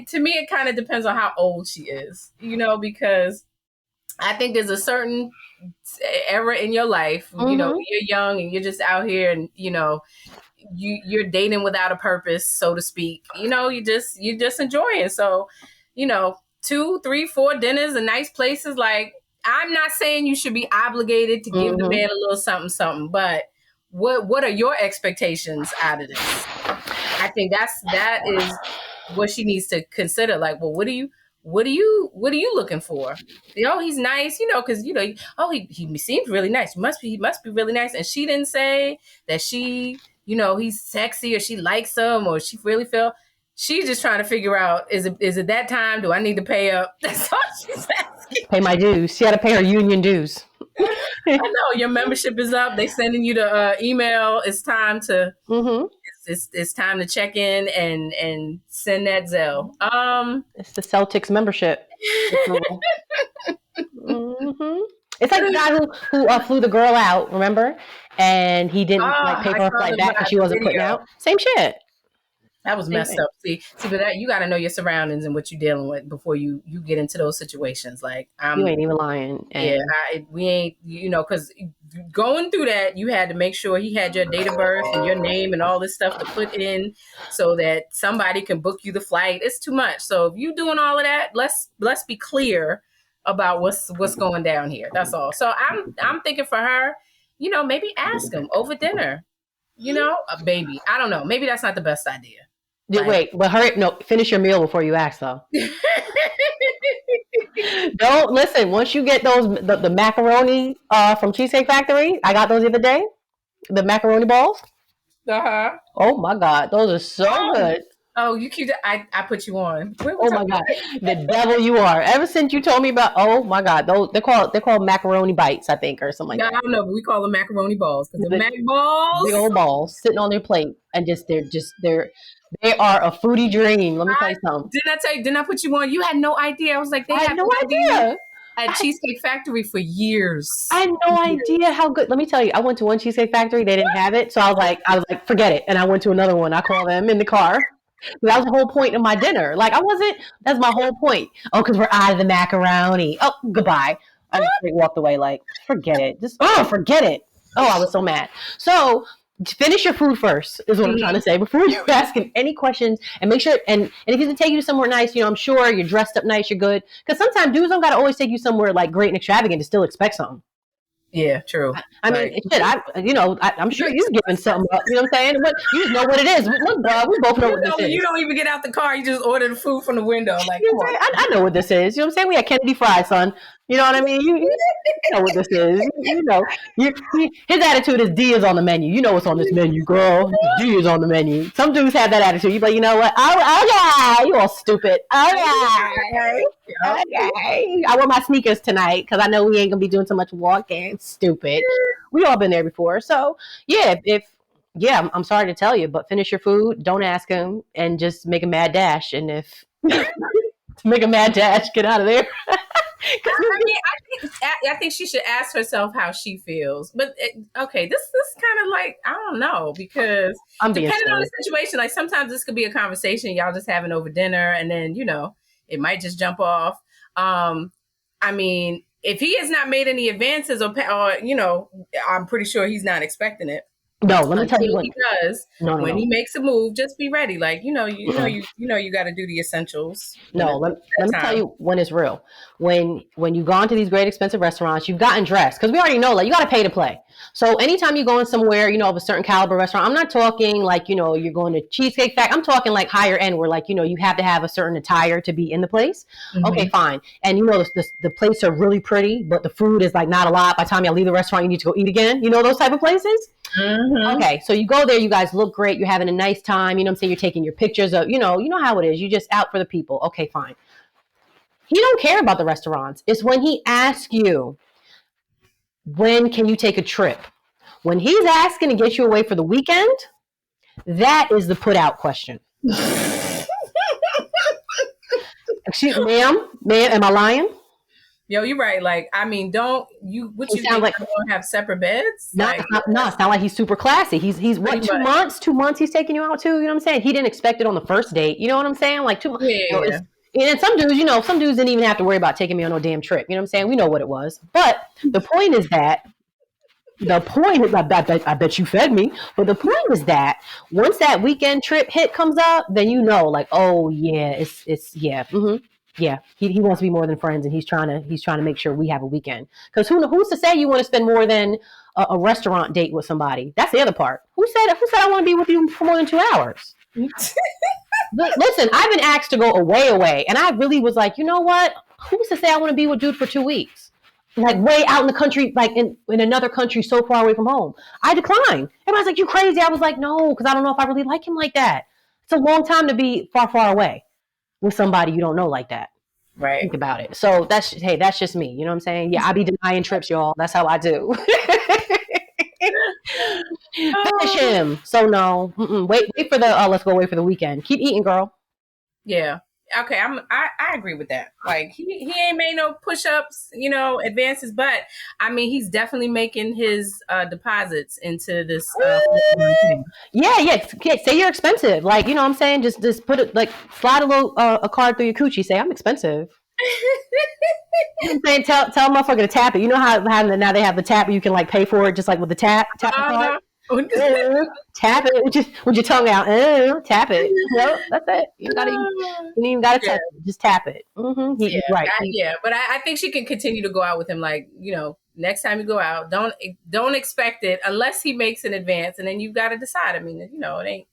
To me, it kind of depends on how old she is, because I think there's a certain era in your life, when you're young and you're just out here and, you're dating without a purpose, so to speak. You're just enjoying. So, 2, 3, 4 dinners and nice places. Like, I'm not saying you should be obligated to give the man a little something, something, but what are your expectations out of this? I think that is what she needs to consider. Like, well, what are you looking for? He's nice, because he seems really nice. He must be really nice. And she didn't say that she, he's sexy or she likes him or she really feel. She's just trying to figure out, is it that time? Do I need to pay up? That's all she's asking. Pay my dues. She had to pay her union dues. I know your membership is up. They sending you the email. It's time to it's time to check in and send that Zelle. It's the Celtics membership. It's like the guy who flew the girl out, remember? And he didn't pay for her flight back because she wasn't putting out. Same shit. That was messed up. See, but that you got to know your surroundings and what you're dealing with before you get into those situations. Like, you ain't even lying. We ain't, because going through that, you had to make sure he had your date of birth and your name and all this stuff to put in so that somebody can book you the flight. It's too much. So if you doing all of that, let's be clear about what's going down here. That's all. So I'm thinking for her, maybe ask him over dinner. Baby, I don't know. Maybe that's not the best idea. Wait, but finish your meal before you ask, though. Don't listen. Once you get the macaroni from Cheesecake Factory, I got those the other day. The macaroni balls. Oh my God, those are so good. Oh, you keep. I put you on. Oh my God, the devil you are! Ever since you told me about, oh my God, those they're called macaroni bites, I think, or something like that. I don't know, but we call them macaroni balls because the mac balls, big old balls, sitting on their plate, and they are a foodie dream. Let me tell you something. Didn't I put you on? You had no idea. I was like, I had no idea. At Cheesecake Factory for years. I had no idea how good. Let me tell you, I went to one Cheesecake Factory. They didn't have it, so I was like, forget it. And I went to another one. I called them in the car. That was the whole point of my dinner. Like, that's my whole point. Oh, because we're out of the macaroni. Oh, goodbye. I just walked away like, forget it. Forget it. Oh, I was so mad. So finish your food first is what I'm trying to say before you're asking any questions, and make sure, and if he's gonna take you somewhere nice, I'm sure you're dressed up nice, you're good. Because sometimes dudes don't gotta always take you somewhere like great and extravagant to still expect something. Yeah, true. I mean, shit. I'm sure you're giving something up. You know what I'm saying? You just know what it is. Look, bro, we both know what this is. You don't even get out the car. You just order the food from the window. Like, I know what this is. You know what I'm saying? We had Kennedy Fried, son. You know what I mean? You know what this is. His attitude is D is on the menu. You know what's on this menu, girl. D is on the menu. Some dudes have that attitude. You be like, you know what? Oh, yeah. You all stupid. Oh, yeah. Okay. I wear my sneakers tonight because I know we ain't going to be doing so much walking. Stupid. We all been there before. So, yeah, I'm sorry to tell you, but finish your food. Don't ask him and just make a mad dash. And if make a mad dash, get out of there. I think she should ask herself how she feels. But this is kind of like, I don't know, because depending on the situation, like sometimes this could be a conversation y'all just having over dinner, and then it might just jump off. I mean, if he has not made any advances or I'm pretty sure he's not expecting it. No, let me tell you what he does. When he makes a move, just be ready. Like you got to do the essentials. No, let me tell you when it's real. When you've gone to these great expensive restaurants, you've gotten dressed, because we already know like you got to pay to play. So anytime you're going somewhere, of a certain caliber restaurant, I'm not talking like you're going to Cheesecake Factory. I'm talking like higher end, where like you have to have a certain attire to be in the place. Mm-hmm. Okay, fine. And the plates are really pretty, but the food is like not a lot. By the time you leave the restaurant, you need to go eat again. Those type of places. Mm-hmm. Okay, so you go there, you guys look great, you're having a nice time, I'm saying, you're taking your pictures of, you know how it is, you just out for the people. Okay, fine. He don't care about the restaurants. It's when he asks you, when can you take a trip? When he's asking to get you away for the weekend, that is the put out question. Excuse me, ma'am, am I lying? Yo, you're right. Like, I mean, don't you think like don't have separate beds? No, it's not like he's super classy. He's what, 2 months? 2 months he's taking you out too. You know what I'm saying? He didn't expect it on the first date. You know what I'm saying? Like 2 months. Yeah. And some dudes, some dudes didn't even have to worry about taking me on no damn trip. You know what I'm saying? We know what it was. But the point is that The point is, I bet you fed me. But the point is that once that weekend trip hit comes up, then you know, like, oh yeah, it's yeah, yeah. He wants to be more than friends, and he's trying to make sure we have a weekend. Because who's to say you want to spend more than a restaurant date with somebody? That's the other part. Who said I want to be with you for more than 2 hours? Listen, I've been asked to go away, and I really was like, you know what? Who's to say I want to be with dude for 2 weeks? Like way out in the country, like in another country so far away from home. I declined. Everybody's like, you crazy. I was like, no, because I don't know if I really like him like that. It's a long time to be far, far away with somebody you don't know like that. Right. Think about it. So that's just me. You know what I'm saying? Yeah, I be denying trips, y'all. That's how I do. Finish him. So no. Wait for the, let's go wait for the weekend. Keep eating, girl. Yeah. Okay, I agree with that. Like he ain't made no push-ups, advances, but I mean he's definitely making his deposits into this. Yeah. Say you're expensive. Like, you know what I'm saying? Just put it, like, slide a little a card through your coochie. Say I'm expensive. You know what I'm saying? Tell a motherfucker to tap it. You know how now they have the tap where you can like pay for it just like with the tap the card. Tap it with your tongue out. Tap it. Nope, that's it. You ain't even gotta tap it. Just tap it. Right. But I think she can continue to go out with him. Like, next time you go out, don't expect it unless he makes an advance, and then you've got to decide. I mean, it ain't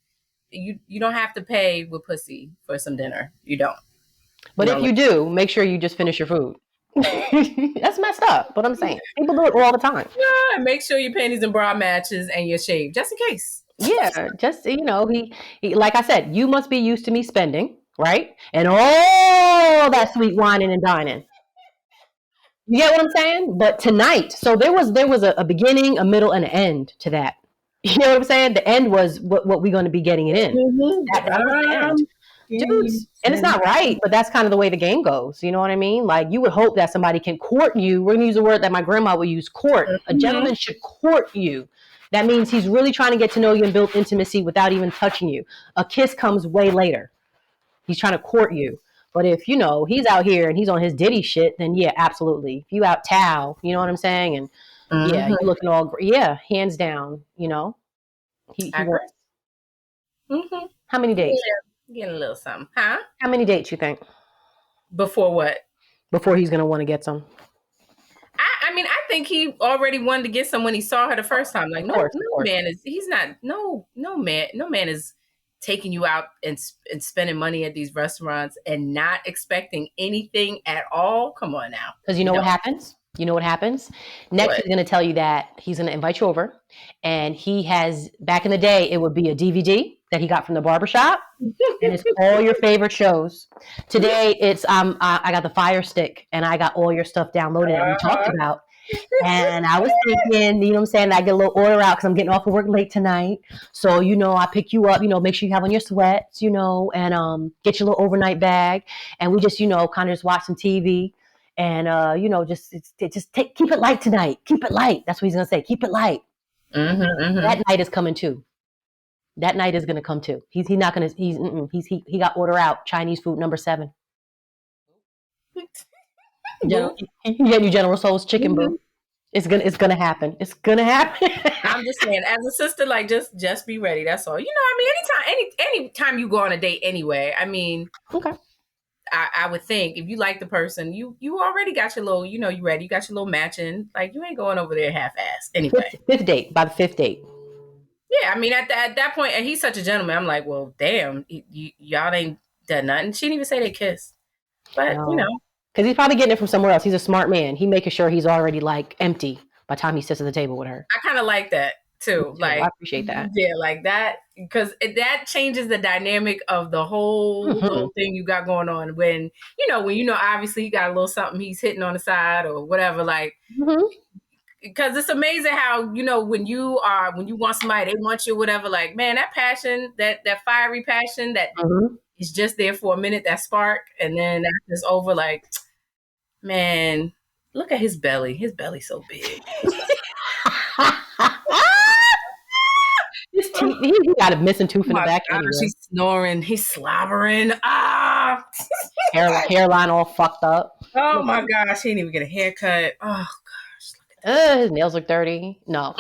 you don't have to pay with pussy for some dinner. You don't. But if you do, make sure you just finish your food. That's messed up, but I'm saying people do it all the time. Yeah, make sure your panties and bra matches and your shave, just in case. Yeah, just he like I said, you must be used to me spending, right? And all that sweet whining and dining. You get what I'm saying? But tonight, so there was a beginning, a middle, and an end to that. You know what I'm saying? The end was what we're going to be getting it in. That was the end. Dudes, and it's not right, but that's kind of the way the game goes. You know what I mean? Like, you would hope that somebody can court you. We're going to use a word that my grandma would use, court. A gentleman should court you. That means he's really trying to get to know you and build intimacy without even touching you. A kiss comes way later. He's trying to court you. But if, he's out here and he's on his Diddy shit, then yeah, absolutely. If you out Tao, you know what I'm saying? And yeah, you're looking all great. Yeah, hands down, He works. How many dates? Yeah. Getting a little something, huh? How many dates you think? Before what? Before he's gonna want to get some. I mean, I think he already wanted to get some when he saw her the first time. Like, no man is taking you out and spending money at these restaurants and not expecting anything at all. Come on now. Because you know what happens? You know what happens? Next, he's going to tell you that he's going to invite you over. And he has, back in the day, it would be a DVD that he got from the barbershop. And it's all your favorite shows. Today, it's I got the Fire Stick and I got all your stuff downloaded that we talked about. And I was thinking, you know what I'm saying, I get a little order out because I'm getting off of work late tonight. So, I pick you up, make sure you have on your sweats, and get your little overnight bag. And we just, kind of just watch some TV. And, keep it light tonight. Keep it light. That's what he's going to say. Keep it light. That night is coming too. That night is going to come too. He got order out Chinese food number 7. You get your General Tso's chicken, boo. It's gonna happen. It's gonna happen. I'm just saying, as a sister, like just be ready. That's all. Anytime you go on a date anyway. I mean, okay. I would think if you like the person, you already got your little, you ready. You got your little matching. Like, you ain't going over there half-assed anyway. Fifth date, by the 5th date. Yeah, I mean, at that point, and he's such a gentleman. I'm like, well, damn, y'all ain't done nothing. She didn't even say they kissed, but because he's probably getting it from somewhere else. He's a smart man. He making sure he's already like empty by the time he sits at the table with her. I kind of like that too. Like, I appreciate that. Yeah, like that, because that changes the dynamic of the whole little thing you got going on. When obviously you got a little something he's hitting on the side or whatever. Like, because it's amazing how when you want somebody, they want you, whatever. Like, man, that passion, that fiery passion, that is just there for a minute, that spark, and then after it's over, like, man, look at his belly. His belly's so big. His teeth, he got a missing tooth in the back. Anyway. He's snoring. He's slobbering. Hairline all fucked up. Oh my gosh, he didn't even get a haircut. Oh gosh, look at His nails look dirty. No.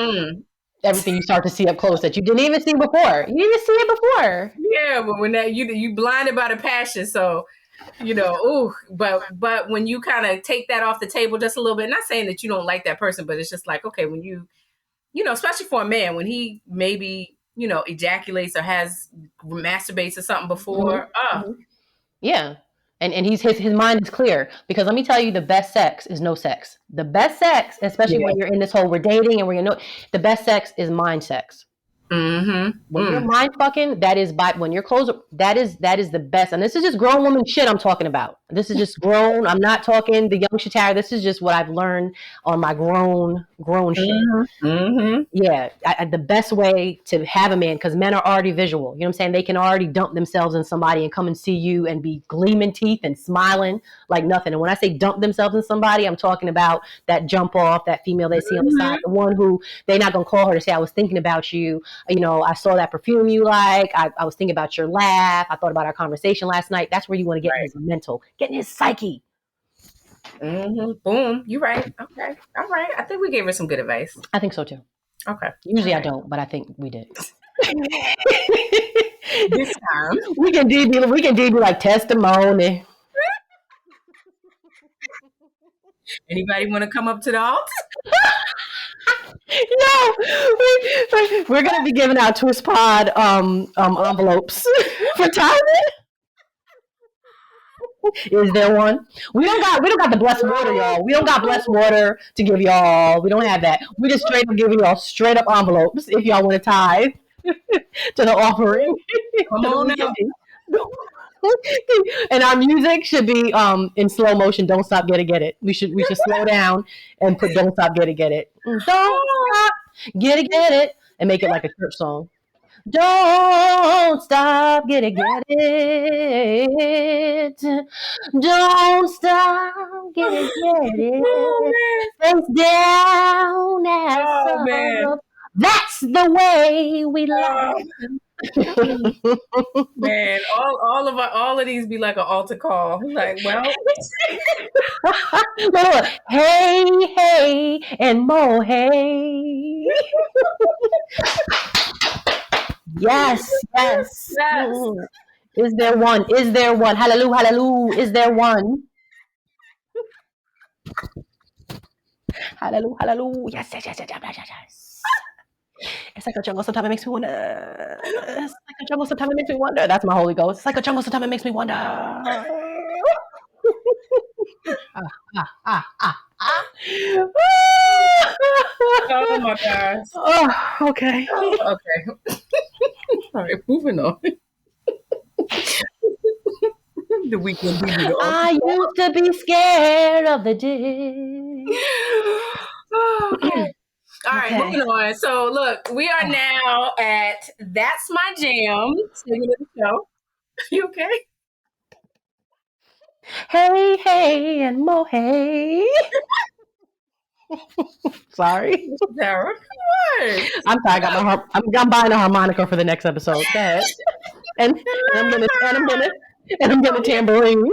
Everything you start to see up close that you didn't even see before. You didn't even see it before. Yeah, but when that you blinded by the passion, so but when you kind of take that off the table just a little bit, not saying that you don't like that person, but it's just like, okay, when you especially for a man, when he maybe, ejaculates or has masturbates or something before, Yeah. And his mind is clear, because let me tell you, the best sex is no sex. The best sex, especially when you're in this whole we're dating and the best sex is mind sex. When you're mind fucking, that is when you're close, that is the best. And this is just grown woman shit I'm talking about. This is just grown. I'm not talking the young Shatara. This is just what I've learned on my grown shit. Yeah, the best way to have a man, because men are already visual. You know what I'm saying? They can already dump themselves in somebody and come and see you and be gleaming teeth and smiling like nothing. And when I say dump themselves in somebody, I'm talking about that jump off, that female they see on the side, the one who they're not going to call her to say, I was thinking about you. I saw that perfume you like. I was thinking about your laugh. I thought about our conversation last night. That's where you want to get his mental, get in his psyche. Boom. You're right. Okay. All right. I think we gave her some good advice. I think so too. Okay. Usually I don't, but I think we did. This time we can do like testimony. Anybody want to come up to the altar? No, we're gonna be giving out Twist Pod envelopes for timing. Is there one? We don't got the blessed water, y'all. We don't got blessed water to give y'all. We don't have that. We just straight up giving y'all straight up envelopes if y'all want to tithe to the offering. Come on now. And our music should be in slow motion. Don't stop, get it. We should slow down and put "Don't stop, get it." Don't stop, get it, and make it like a church song. Don't stop, get it. Don't stop, get it. Face down, ass up. That's the way we love. Man, all of these be like an altar call. Like, well, hey, and mo, hey. Yes. Is there one? Hallelujah. Is there one? Hallelujah. Yes. It's like a jungle, sometimes it makes me wonder. It's like a jungle, sometimes it makes me wonder. That's my Holy Ghost. It's like a jungle, sometimes it makes me wonder. Oh my gosh. Oh, okay. Okay. All right, moving on. The weekend. I used to be scared of the dick. Okay. All right, moving on. So, look, we are now at That's My Jam segment of the show. You okay? Hey, and mo, hey. Sorry. Sarah, come on. I'm sorry. I'm buying a harmonica for the next episode. Go ahead. And I'm gonna tambourine.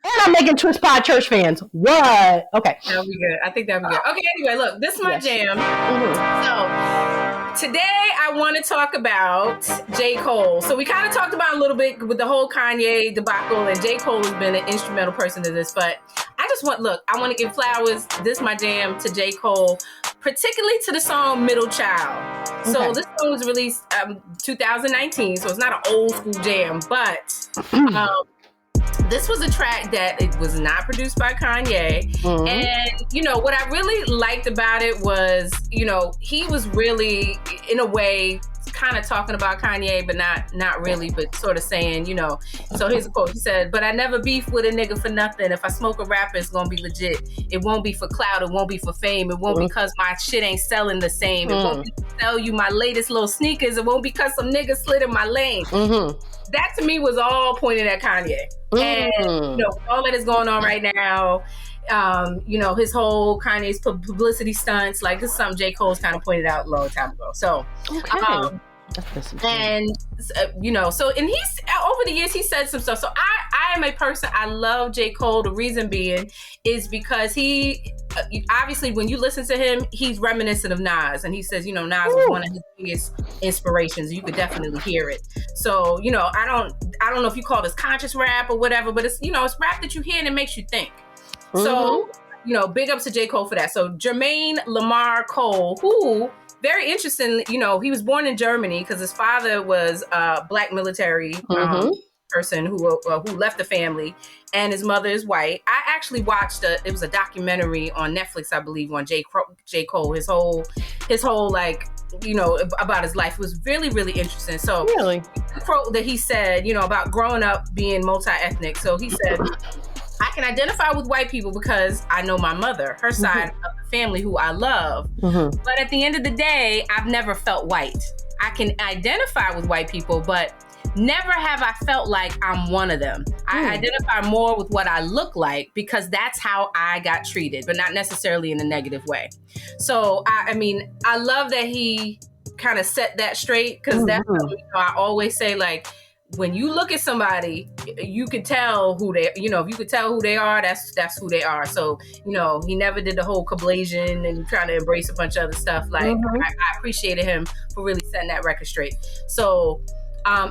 And I'm making Twist Pod church fans. What? Okay. That'll be good. I think that'll be good. Okay, anyway, look, this is my jam. So today I want to talk about J. Cole. So we kind of talked about a little bit with the whole Kanye debacle, and J. Cole has been an instrumental person to this, but I want to give flowers, this my jam, to J. Cole, particularly to the song Middle Child. So this song was released 2019, so it's not an old school jam, but this was a track that it was not produced by Kanye. And, what I really liked about it was, he was really, in a way, kind of talking about Kanye, but not really, but sort of saying, so here's a quote. He said, "But I never beef with a nigga for nothing. If I smoke a rapper, it's gonna be legit. It won't be for clout. It won't be for fame. It won't because my shit ain't selling the same. It won't be to sell you my latest little sneakers. It won't because some nigga slid in my lane." That to me was all pointed at Kanye. And, all that is going on right now, his whole Kanye's publicity stunts, like this is something J. Cole's kind of pointed out a long time ago. So, and So, and he's over the years he said some stuff. So I am a person, I love J. Cole. The reason being is because he obviously, when you listen to him, he's reminiscent of Nas, and he says, Nas was one of his biggest inspirations. You could definitely hear it. So, I don't know if you call this conscious rap or whatever, but it's it's rap that you hear and it makes you think. So, big ups to J. Cole for that. So Jermaine Lamar Cole, who very interesting, he was born in Germany because his father was a black military person who left the family, and his mother is white. I actually watched it was a documentary on Netflix, I believe, on J. Cole, his whole like, about his life. It was really, really interesting. So the quote that he said, about growing up being multi-ethnic. So he said, I can identify with white people because I know my mother, her side of the family, who I love. But at the end of the day, I've never felt white. I can identify with white people, but never have I felt like I'm one of them. I identify more with what I look like because that's how I got treated, but not necessarily in a negative way. So, I love that he kind of set that straight, because that's what, I always say, like, when you look at somebody, you can tell who they, if you could tell who they are, that's who they are. So, he never did the whole Kablasian and trying to embrace a bunch of other stuff. Like, I appreciated him for really setting that record straight. So,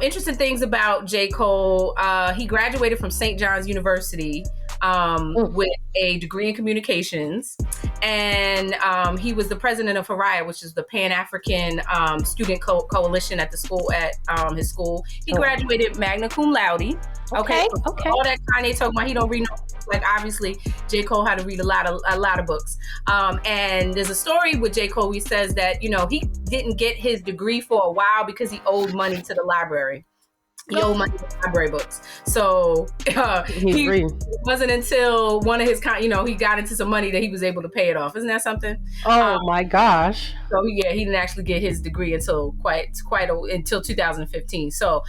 interesting things about J. Cole. He graduated from St. John's University with a degree in communications. And he was the president of Haraya, which is the Pan-African Student Coalition at the school, at his school. He graduated magna cum laude. Okay. All that Kanye talking about, he don't read no, like, obviously J. Cole had to read a lot of books. And there's a story with J. Cole. He says that, he didn't get his degree for a while because he owed money to the library. He owed money to library books. So he wasn't until one of his, he got into some money that he was able to pay it off. Isn't that something? Oh my gosh. So he didn't actually get his degree until until 2015. So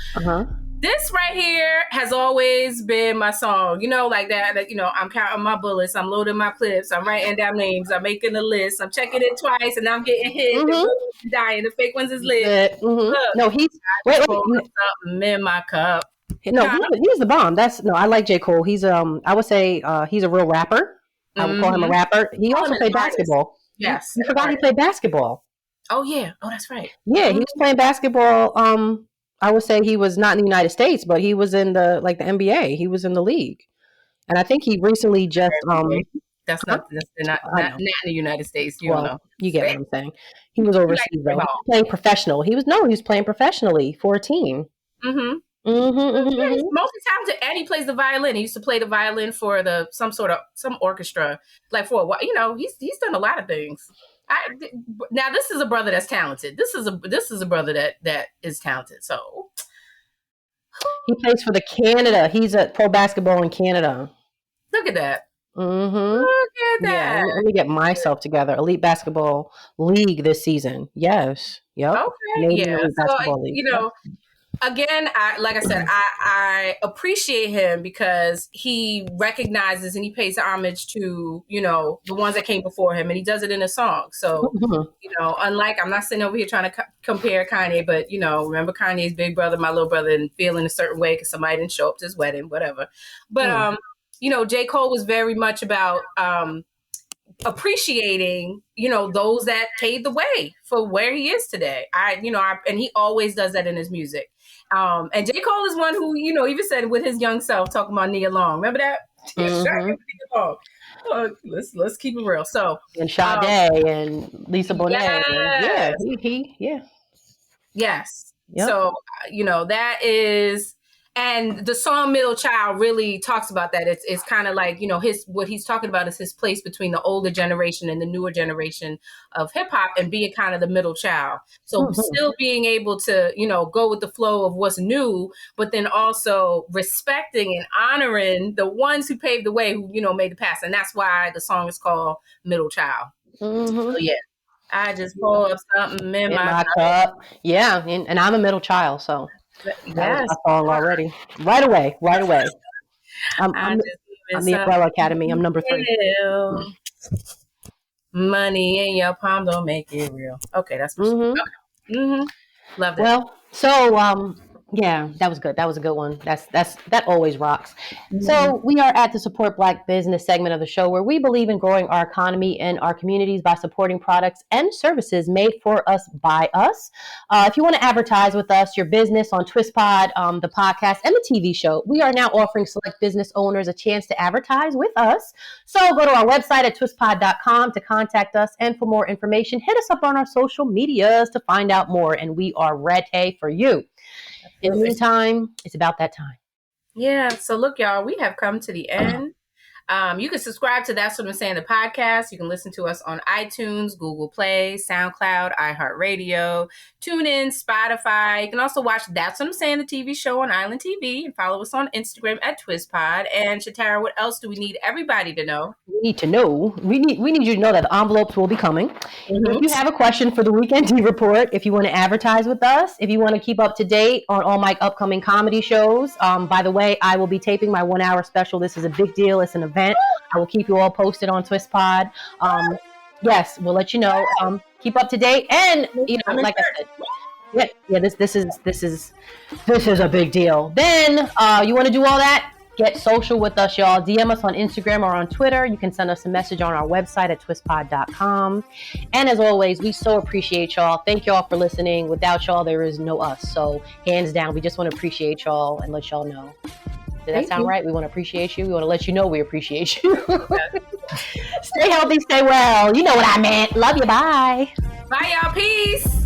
this right here has always been my song, like that, I'm counting my bullets, I'm loading my clips, I'm writing down names, I'm making a list, I'm checking it twice, and I'm getting hit. The dying, the fake ones is lit. Look, no, he's wait. Something in my cup. No, he's the bomb. I like J. Cole. He's I would say he's a real rapper. I would call him a rapper. He also played basketball. Yes, I forgot he played basketball. Oh yeah, that's right. Yeah, he was playing basketball. I would say he was not in the United States, but he was in the NBA. He was in the league, and I think he recently just That's not in the United States. You know, you get what I'm saying. He was overseas, though. Playing professional. He was playing professionally for a team. He's multi-talented, and he plays the violin. He used to play the violin for some orchestra, like for a while. He's done a lot of things. Now this is a brother that's talented. This is a brother that is talented. So he plays for the Canada. He's at pro basketball in Canada. Look at that. Look at that. Yeah, let me get myself together. Elite Basketball League this season. Yes. Yep. Okay. Yeah. So, again, like I said, I appreciate him because he recognizes and he pays homage to, the ones that came before him, and he does it in a song. So, unlike, I'm not sitting over here trying to compare Kanye, but, remember Kanye's big brother, my little brother, and feeling a certain way because somebody didn't show up to his wedding, whatever. But, J. Cole was very much about appreciating, those that paved the way for where he is today. And he always does that in his music. And J. Cole is one who, even said with his young self, talking about Nia Long. Remember that? Nia Long. Let's keep it real. So, and Sade and Lisa Bonet. Yes. Yes. Yep. So, that is. And the song Middle Child really talks about that. It's kind of like, what he's talking about is his place between the older generation and the newer generation of hip hop, and being kind of the middle child. So still being able to, go with the flow of what's new, but then also respecting and honoring the ones who paved the way, who, made the past. And that's why the song is called Middle Child. So yeah, I just pull up something in my cup. Yeah. And I'm a middle child, so. Yes. My song already. Right away. I'm the Umbrella Academy. I'm number 3. Money in your palm don't make it real. Okay, that's for sure. Okay. Love that. Well, so Yeah, that was good. That was a good one. That always rocks. Mhm. So we are at the Support Black Business segment of the show where we believe in growing our economy and our communities by supporting products and services made for us by us. If you want to advertise with us, your business on TwistPod, the podcast, and the TV show, we are now offering select business owners a chance to advertise with us. So go to our website at twistpod.com to contact us. And for more information, hit us up on our social medias to find out more. And we are ready for you. In the meantime, it's about that time. Yeah. So look, y'all, we have come to the end. You can subscribe to That's What I'm Saying, the podcast. You can listen to us on iTunes, Google Play, SoundCloud, iHeartRadio, TuneIn, Spotify. You can also watch That's What I'm Saying, the TV show on Island TV, and follow us on Instagram at TwistPod. And Shatara, what else do we need everybody to know? We need to know. We need you to know that the envelopes will be coming. If you have a question for the Weekend Tea Report, if you want to advertise with us, if you want to keep up to date on all my upcoming comedy shows, by the way, I will be taping my 1 hour special. This is a big deal. It's an event. I will keep you all posted on TwistPod. Yes, we'll let you know. Keep up to date, and like I said, this is a big deal. Then you want to do all that? Get social with us, y'all. DM us on Instagram or on Twitter. You can send us a message on our website at twistpod.com. And as always, we so appreciate y'all. Thank y'all for listening. Without y'all, there is no us. So hands down, we just want to appreciate y'all and let y'all know. Did that sound right? We want to appreciate you. We want to let you know we appreciate you. Stay healthy, stay well. You know what I meant. Love you. Bye. Bye, y'all. Peace.